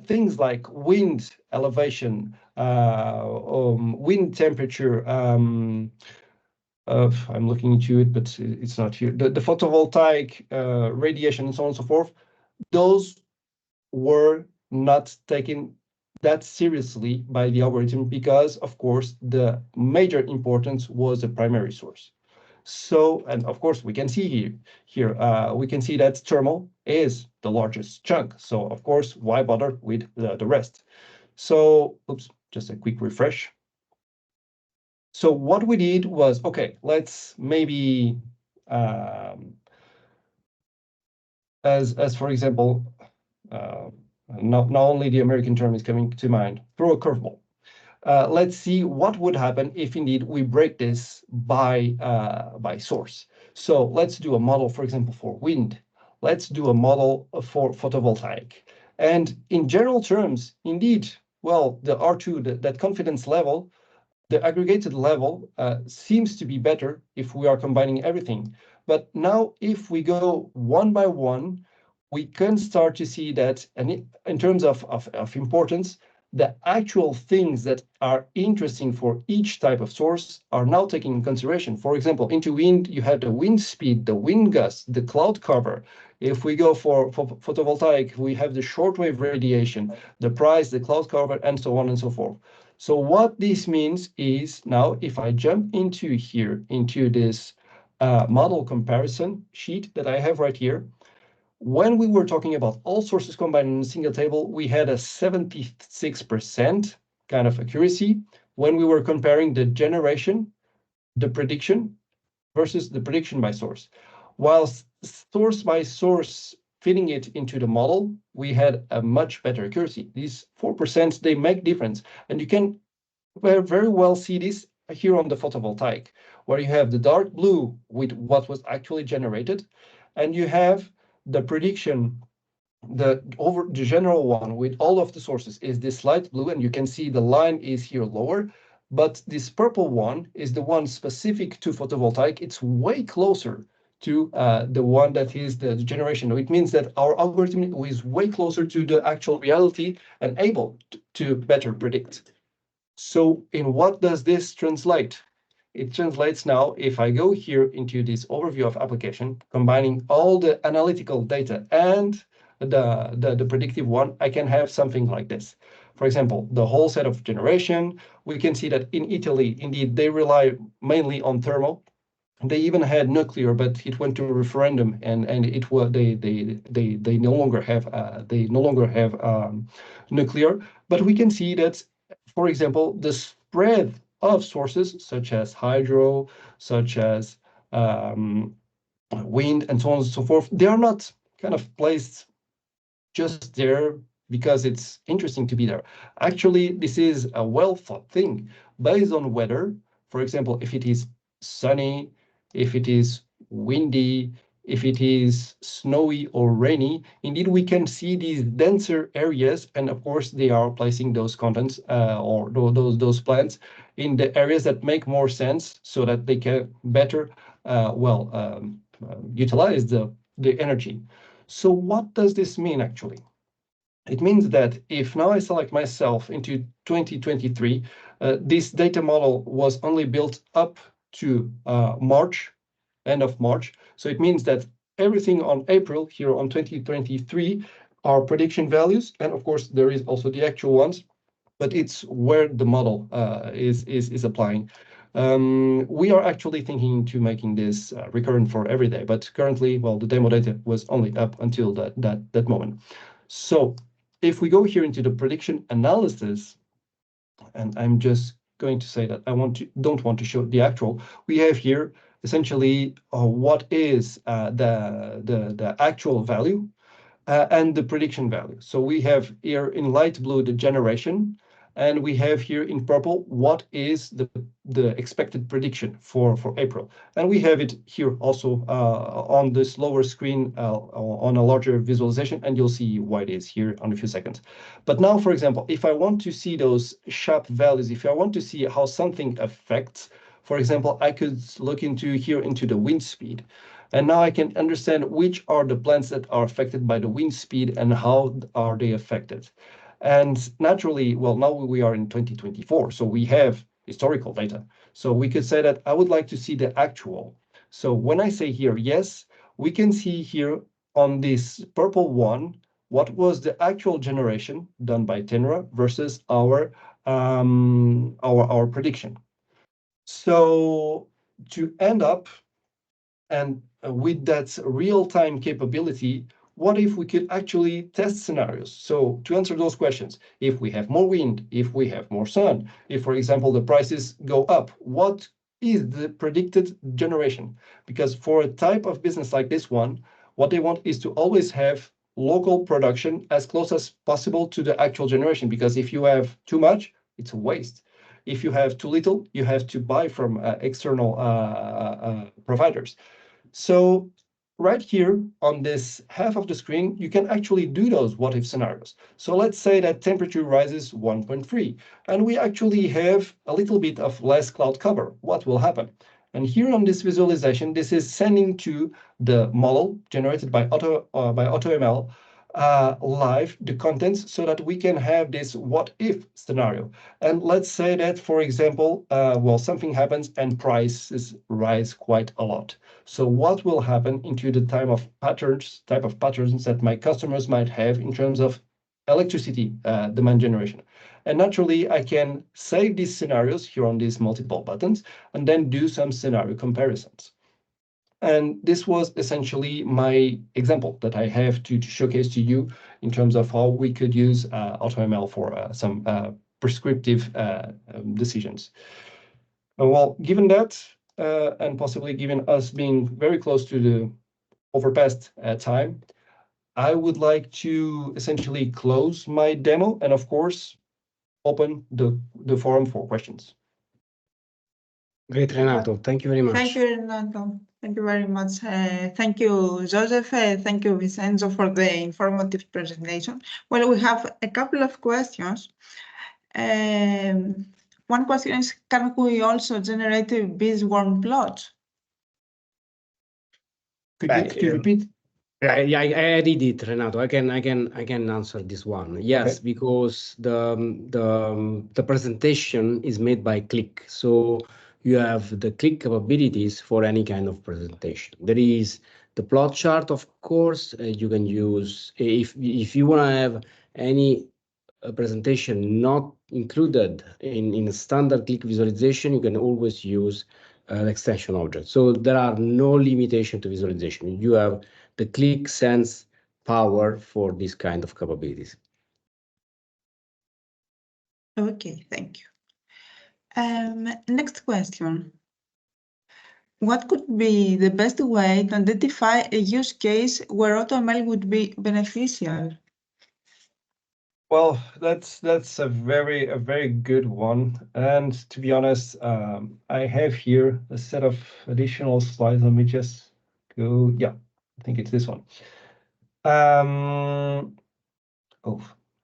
things like wind elevation, wind temperature, I'm looking into it, but it's not here. The photovoltaic radiation and so on and so forth, those were not taken that seriously by the algorithm because, of course, the major importance was the primary source. So, and of course, we can see here we can see that thermal is the largest chunk. So, of course, why bother with the rest? So, oops, just a quick refresh. So what we did was, okay, let's maybe, as for example, not only the American term is coming to mind, throw a curveball. Let's see what would happen if indeed we break this by source. So let's do a model, for example, for wind. Let's do a model for photovoltaic. And in general terms, indeed, well, the R2, that confidence level, the aggregated level seems to be better if we are combining everything. But now if we go one by one, we can start to see that, and in terms of importance, the actual things that are interesting for each type of source are now taken in consideration. For example, into wind, you have the wind speed, the wind gust, the cloud cover. If we go for photovoltaic, we have the shortwave radiation, the price, the cloud cover, and so on and so forth. So what this means is now, if I jump into here, into this model comparison sheet that I have right here, when we were talking about all sources combined in a single table, we had a 76% kind of accuracy when we were comparing the generation, the prediction, versus the prediction by source. While source by source, fitting it into the model, we had a much better accuracy. These 4%, they make difference. And you can very well see this here on the photovoltaic, where you have the dark blue with what was actually generated, and you have the prediction, the general one with all of the sources is this light blue, and you can see the line is here lower. But this purple one is the one specific to photovoltaic. It's way closer to the one that is the generation. It means that our algorithm is way closer to the actual reality and able to better predict. So in what does this translate? It translates now, if I go here into this overview of application, combining all the analytical data and the predictive one, I can have something like this. For example, the whole set of generation, we can see that in Italy, indeed, they rely mainly on thermal. They even had nuclear, but it went to a referendum, and it was they no longer have nuclear. But we can see that, for example, the spread of sources such as hydro, such as wind, and so on and so forth, they are not kind of placed just there because it's interesting to be there. Actually, this is a well thought thing based on weather. For example, if it is sunny, if it is windy, if it is snowy or rainy, indeed we can see these denser areas, and of course they are placing those contents or those plants in the areas that make more sense, so that they can better utilize the energy. So what does this mean actually? It means that if now I select myself into 2023, this data model was only built up to March, end of March. So it means that everything on April here on 2023 are prediction values. And of course, there is also the actual ones, but it's where the model is applying. We are actually thinking to making this recurrent for every day, but currently, well, the demo data was only up until that moment. So if we go here into the prediction analysis, and I'm just going to say that I don't want to show the actual, we have here essentially what is the actual value and the prediction value. So we have here in light blue the generation, and we have here in purple what is the expected prediction for April. And we have it here also on this lower screen on a larger visualization, and you'll see why it is here in a few seconds. But now, for example, if I want to see those sharp values, if I want to see how something affects, for example, I could look into here into the wind speed. And now I can understand which are the plants that are affected by the wind speed and how are they affected. And naturally, well, now we are in 2024, so we have historical data. So we could say that I would like to see the actual. So when I say here, yes, we can see here on this purple one, what was the actual generation done by Tenra versus our prediction. So to end up, and with that real-time capability, what if we could actually test scenarios? So to answer those questions, if we have more wind, if we have more sun, if, for example, the prices go up, what is the predicted generation? Because for a type of business like this one, what they want is to always have local production as close as possible to the actual generation, because if you have too much, it's a waste. If you have too little, you have to buy from external providers. So right here on this half of the screen, you can actually do those what-if scenarios. So let's say that temperature rises 1.3, and we actually have a little bit of less cloud cover. What will happen? And here on this visualization, this is sending to the model generated by AutoML live the contents so that we can have this what-if scenario. And let's say that, for example, well, something happens and prices rise quite a lot. So what will happen into the type of patterns that my customers might have in terms of electricity demand generation? And naturally, I can save these scenarios here on these multiple buttons and then do some scenario comparisons. And this was essentially my example that I have to showcase to you in terms of how we could use AutoML for some prescriptive decisions. Well, given that, and possibly given us being very close to the overpassed time, I would like to essentially close my demo and, of course, open the forum for questions. Great, Renato. Thank you very much. Thank you, Renato. Thank you very much. Thank you, Joseph. Thank you, Vincenzo, for the informative presentation. Well, we have a couple of questions. one question is, can we also generate these warm plots? Could you repeat? Yeah, I did it, Renato. I can answer this one. Yes, Okay. because the presentation is made by Qlik, so you have the Qlik capabilities for any kind of presentation. There is the plot chart, of course. You can use if you want to have any presentation not included in a standard Qlik visualization, you can always use an extension object. So there are no limitation to visualization. You have the Qlik sense power for this kind of capabilities. Okay, thank you. Next question. What could be the best way to identify a use case where AutoML would be beneficial? Well, that's a very good one. And to be honest, I have here a set of additional slides. Let me just go. Yeah, I think it's this one. Oh,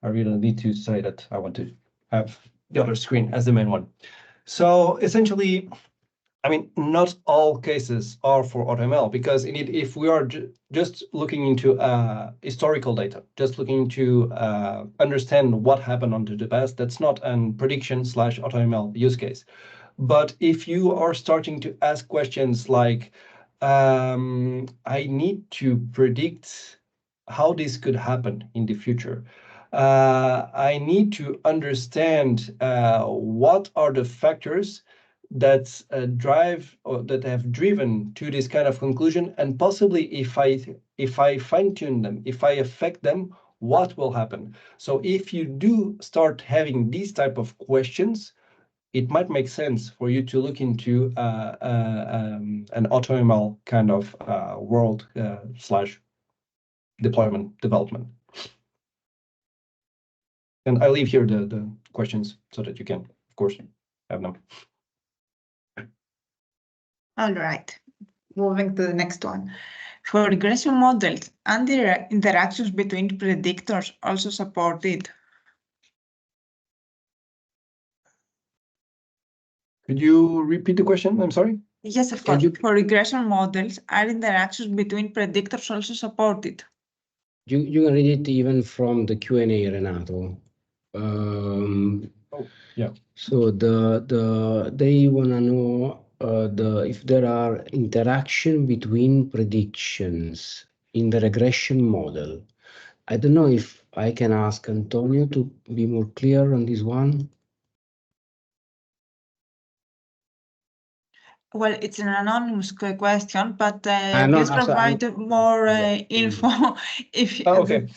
I really need to say that I want to have the other screen as the main one. So essentially, I mean, not all cases are for AutoML, because indeed, if we are just looking into historical data, just looking to understand what happened onto the past, that's not an prediction/AutoML use case. But if you are starting to ask questions like, I need to predict how this could happen in the future. I need to understand what are the factors that drive or that have driven to this kind of conclusion, and possibly if I fine-tune them, if I affect them, what will happen? So if you do start having these type of questions, it might make sense for you to look into an AutoML kind of world / deployment development. And I leave here the questions so that you can, of course, have them. All right, moving to the next one. For regression models, and the interactions between predictors also supported. Could you repeat the question? I'm sorry. Yes, of course. For regression models, are interactions between predictors also supported? You can read it even from the Q&A, Renato. Oh, yeah. So they want to know if there are interaction between predictions in the regression model. I don't know if I can ask Antonio to be more clear on this one. Well, it's an anonymous question, but No, please no, provide more info. If okay.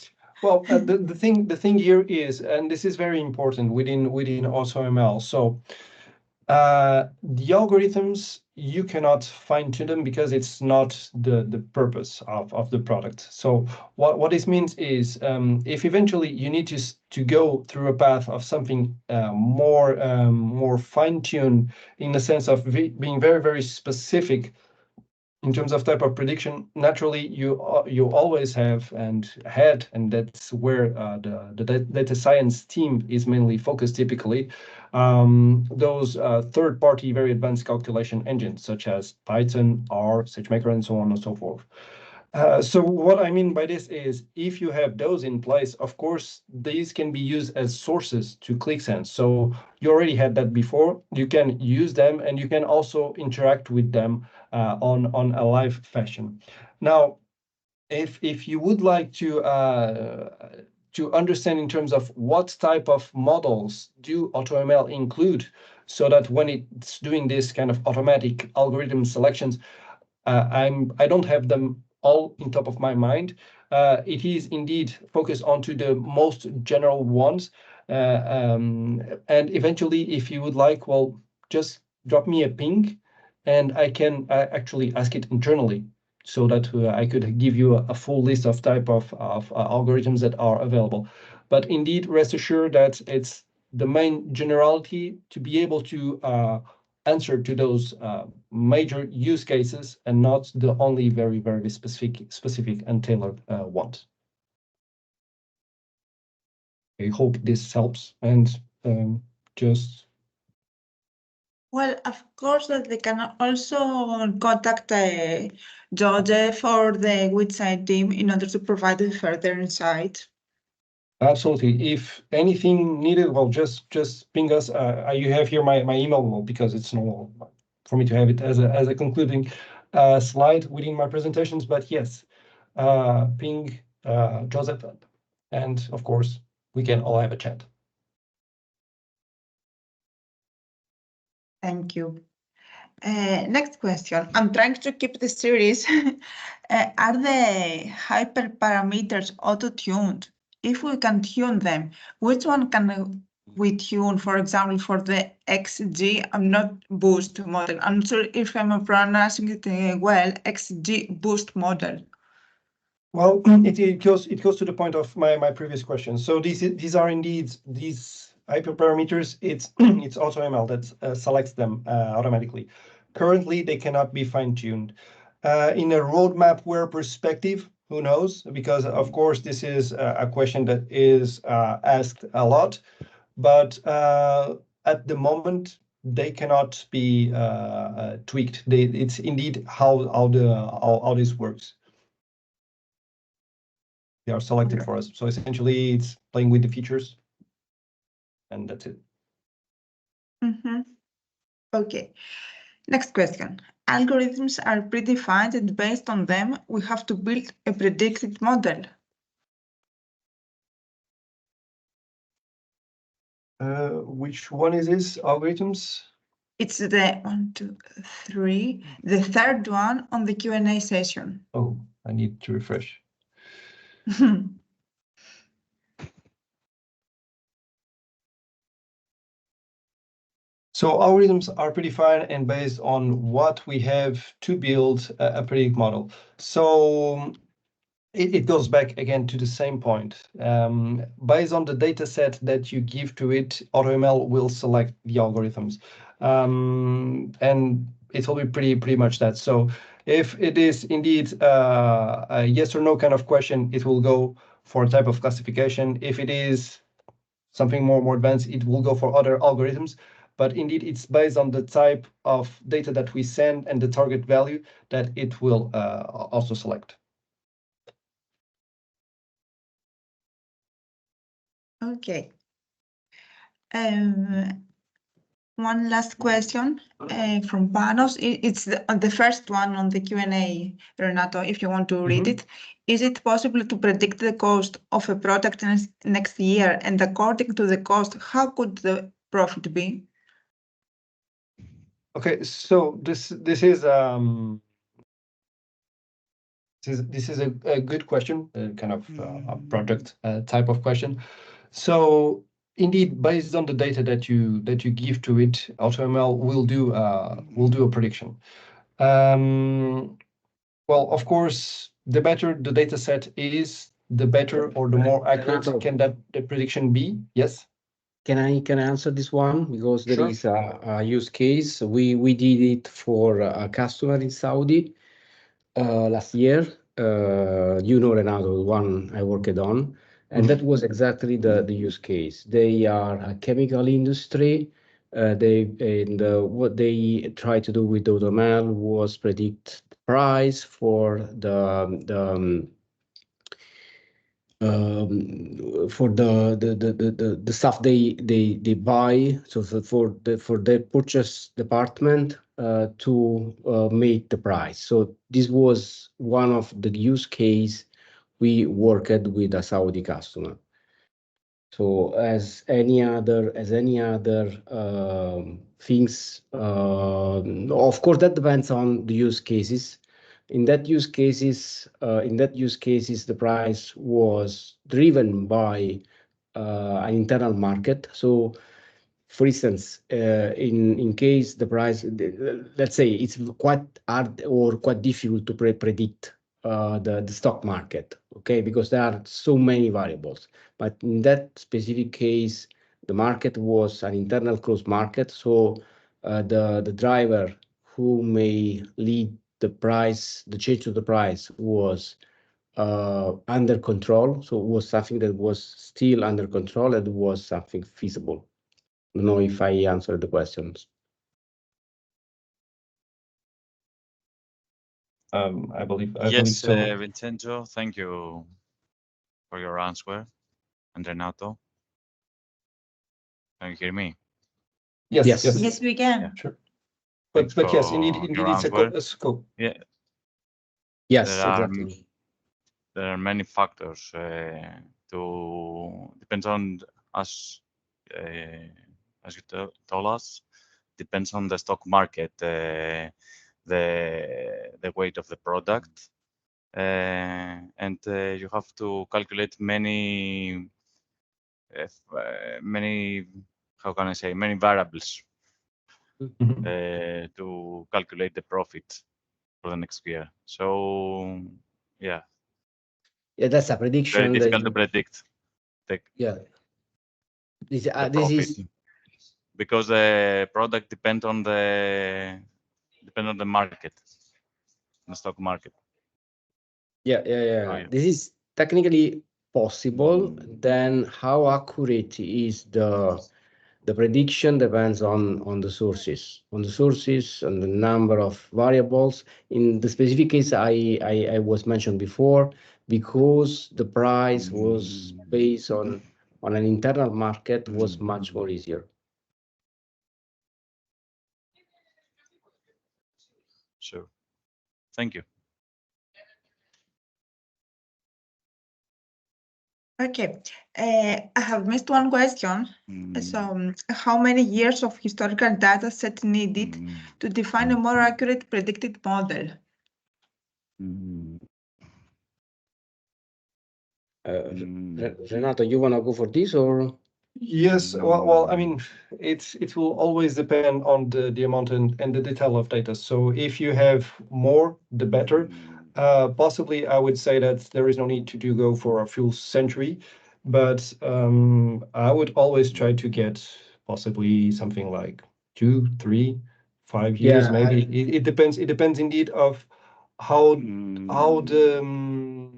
Well, the thing here is, and this is very important within AutoML. So the algorithms, you cannot fine tune them because it's not the purpose of the product. So what this means is, if eventually you need to go through a path of something more fine tuned, in the sense of being very specific in terms of type of prediction, naturally you always have and had, and that's where the data science team is mainly focused typically, those third-party very advanced calculation engines such as Python, R, SageMaker, and so on and so forth. So what I mean by this is, if you have those in place, of course, these can be used as sources to Qlik Sense. So you already had that before. You can use them, and you can also interact with them on a live fashion. Now, if you would like to understand in terms of what type of models do AutoML include, so that when it's doing this kind of automatic algorithm selections, I don't have them all in top of my mind. It is indeed focused onto the most general ones. And eventually, if you would like, well, just drop me a ping, and I can actually ask it internally, so that I could give you a full list of type of algorithms that are available. But indeed, rest assured that it's the main generality to be able to answer to those major use cases, and not the only very specific and tailored ones. I hope this helps, and just Well, of course, that they can also contact Joseph or the WITSIDE team in order to provide further insight. Absolutely. If anything needed, well, just ping us. You have here my email because it's normal for me to have it as a concluding slide within my presentations. But yes, ping Joseph, and of course we can all have a chat. Thank you. Next question. I'm trying to keep the series. Are the hyperparameters auto-tuned? If we can tune them, which one can we tune, for example, for the XG, I'm not boost model. I'm not sure if I'm pronouncing it well, XG boost model. Well, it goes to the point of my previous question. So these are indeed these hyperparameters. It's it's AutoML that selects them automatically. Currently, they cannot be fine-tuned. In a roadmap-ware perspective, who knows? Because of course this is a question that is asked a lot, but at the moment they cannot be tweaked. It's indeed how this works. They are selected for us. So essentially, it's playing with the features, and that's it. Okay. Next question. Algorithms are predefined, and based on them, we have to build a predicted model. Which one is this? Algorithms? It's the 1, 2, 3, the third one on the Q&A session. Oh, I need to refresh. So algorithms are predefined and based on what we have to build a predict model. So it goes back again to the same point. Based on the data set that you give to it, AutoML will select the algorithms. And it will be pretty much that. So if it is indeed a yes or no kind of question, it will go for a type of classification. If it is something more advanced, it will go for other algorithms. But indeed, it's based on the type of data that we send and the target value that it will also select. Okay. One last question from Panos. It's the first one on the Q&A, Renato, if you want to read it. Is it possible to predict the cost of a product next year? And according to the cost, how could the profit be? Okay, so this is a good question, kind of a project type of question. So indeed, based on the data that you give to it, AutoML will do a prediction. Well, of course, the better the data set is, the better or the more accurate can the prediction be. Yes. Can I answer this one? Because there Sure. is a use case. We did it for a customer in Saudi last year. Renato, the one I worked on, and that was exactly the use case. They are a chemical industry. What they tried to do with AutoML was predict the price for the stuff they buy, so for their purchase department to make the price. So this was one of the use case we worked with a Saudi customer. So as any other things, of course that depends on the use cases. In that use cases, the price was driven by an internal market. So, for instance, in case the price, let's say it's quite hard or quite difficult to predict the stock market, okay, because there are so many variables. But in that specific case, the market was an internal closed market. So the driver who may lead the price, the change of the price was under control. So it was something that was still under control and was something feasible. I don't know if I answered the questions. I believe Yes, so. Vincenzo, thank you for your answer. And Renato, can you hear me? Yes, Yes. yes, Yes, we can. Yeah. sure. Thanks But yes, for indeed, your it's answer. a scope. Yeah, Yes, there are exactly. there are many factors depends on as you told us, depends on the stock market, the weight of the product, and you have to calculate many how can I say, many variables Mhm. to calculate the profit for the next year. So yeah, Yeah, that's a very prediction. difficult to predict Yeah. This the this profit is because the product depends on the market, the stock market. yeah. Oh, yeah. This is technically possible. Then how accurate is the prediction depends on the sources, and the number of variables. In the specific case I was mentioned before, because the price was based on an internal market, was much more easier. Sure. Thank you. Okay, I have missed one question. So, how many years of historical data set needed to define a more accurate predicted model? Renato, you want to go for this or? Yes, well, I mean, it will always depend on the amount and the detail of data. So if you have more, the better. Possibly, I would say that there is no need to go for a full century, but I would always try to get possibly something like 2, 3, 5 years, Yeah, maybe. It depends. It depends indeed of how the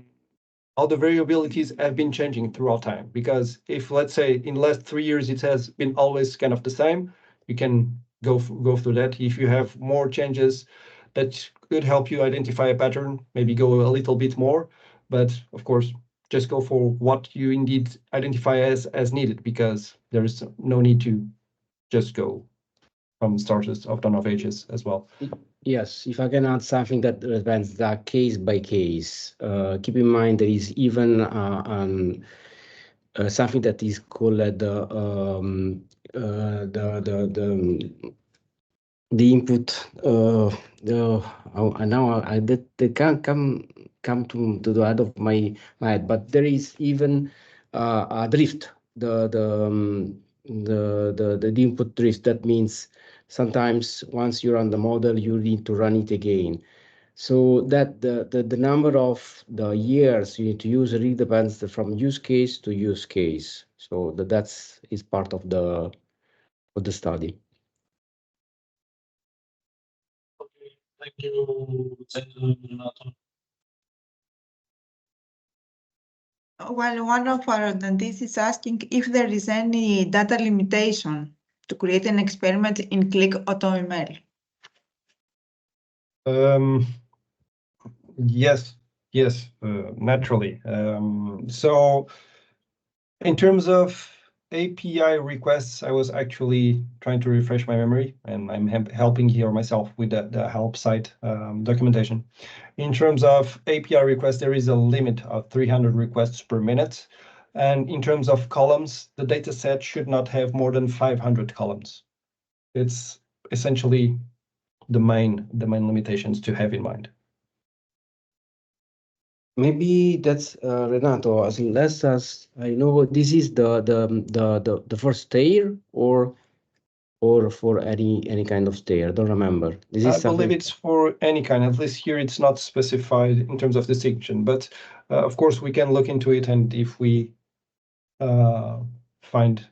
how the variabilities have been changing throughout time. Because if, let's say, in the last 3 years, it has been always kind of the same, you can go through that. If you have more changes that could help you identify a pattern, maybe go a little bit more. But of course, just go for what you indeed identify as needed, because there is no need to just go from starters of dawn of ages as well. Yes, if I can add something that depends that case by case. Keep in mind there is even something that is called the input. Now they can't come to the head of my head, but there is even a drift. The input drift. That means sometimes once you run the model, you need to run it again. So that the number of the years you need to use really depends from use case to use case. So that's part of the study. Thank you, Renato. Well, one of our attendees is asking if there is any data limitation to create an experiment in Qlik AutoML. Yes, naturally. So in terms of API requests, I was actually trying to refresh my memory, and I'm helping here myself with the help site documentation. In terms of API requests, there is a limit of 300 requests per minute. And in terms of columns, the data set should not have more than 500 columns. It's essentially the main limitations to have in mind. Maybe that's Renato. As less as I know, this is the first tier or for any kind of stair. I don't remember. This is I believe it's for any kind. At least here it's not specified in terms of distinction, but of course we can look into it, and if we find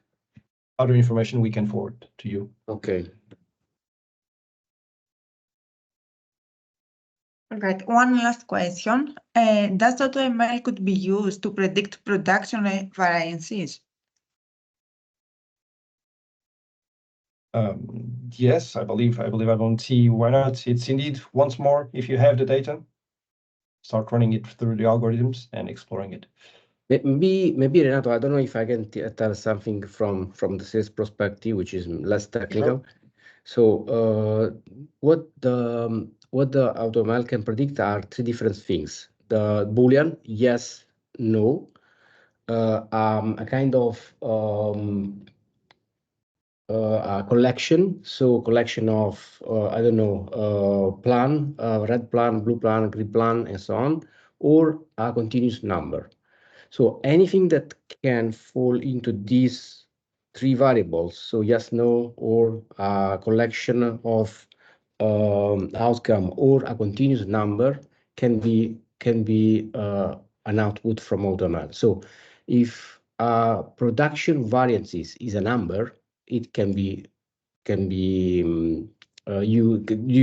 other information, we can forward to you. Okay. All right, one last question. Does AutoML could be used to predict production variances? Yes, I believe I don't see why not. It's indeed once more, if you have the data, start running it through the algorithms and exploring it. Maybe Renato, I don't know if I can tell something from the sales perspective, which is less technical. So what the AutoML can predict are three different things: the Boolean, yes, no, a kind of a collection, so collection of I don't know, plan, red plan, blue plan, green plan, and so on, or a continuous number. So anything that can fall into these three variables, so yes, no, or a collection of outcome or a continuous number, can be an output from AutoML. So if production variances is a number, it can be you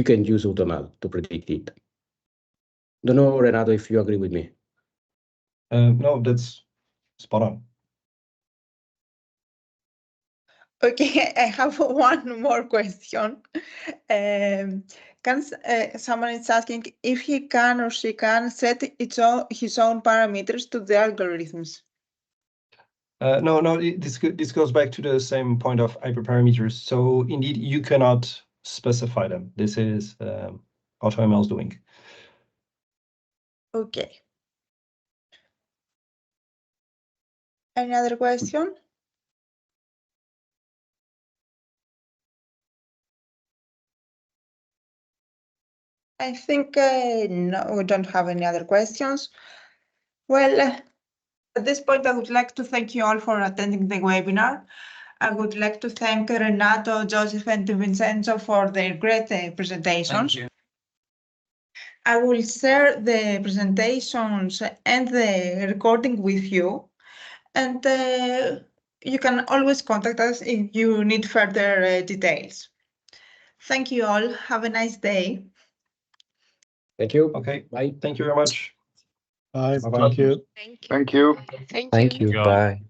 can use AutoML to predict it. Don't know, Renato, if you agree with me. No, that's spot on. Okay, I have one more question. Someone is asking if he can or she can set his own parameters to the algorithms. No, this goes back to the same point of hyperparameters. So indeed, you cannot specify them. This is AutoML's doing. Okay. Any other question? I think no, we don't have any other questions. Well, at this point, I would like to thank you all for attending the webinar. I would like to thank Renato, Joseph, and Vincenzo for their great presentations. Thank you. I will share the presentations and the recording with you, and you can always contact us if you need further details. Thank you all. Have a nice day. Thank you. Okay. Bye. Thank you very much. Bye. Bye-bye. Thank you. Thank you. Thank you. Go. Bye.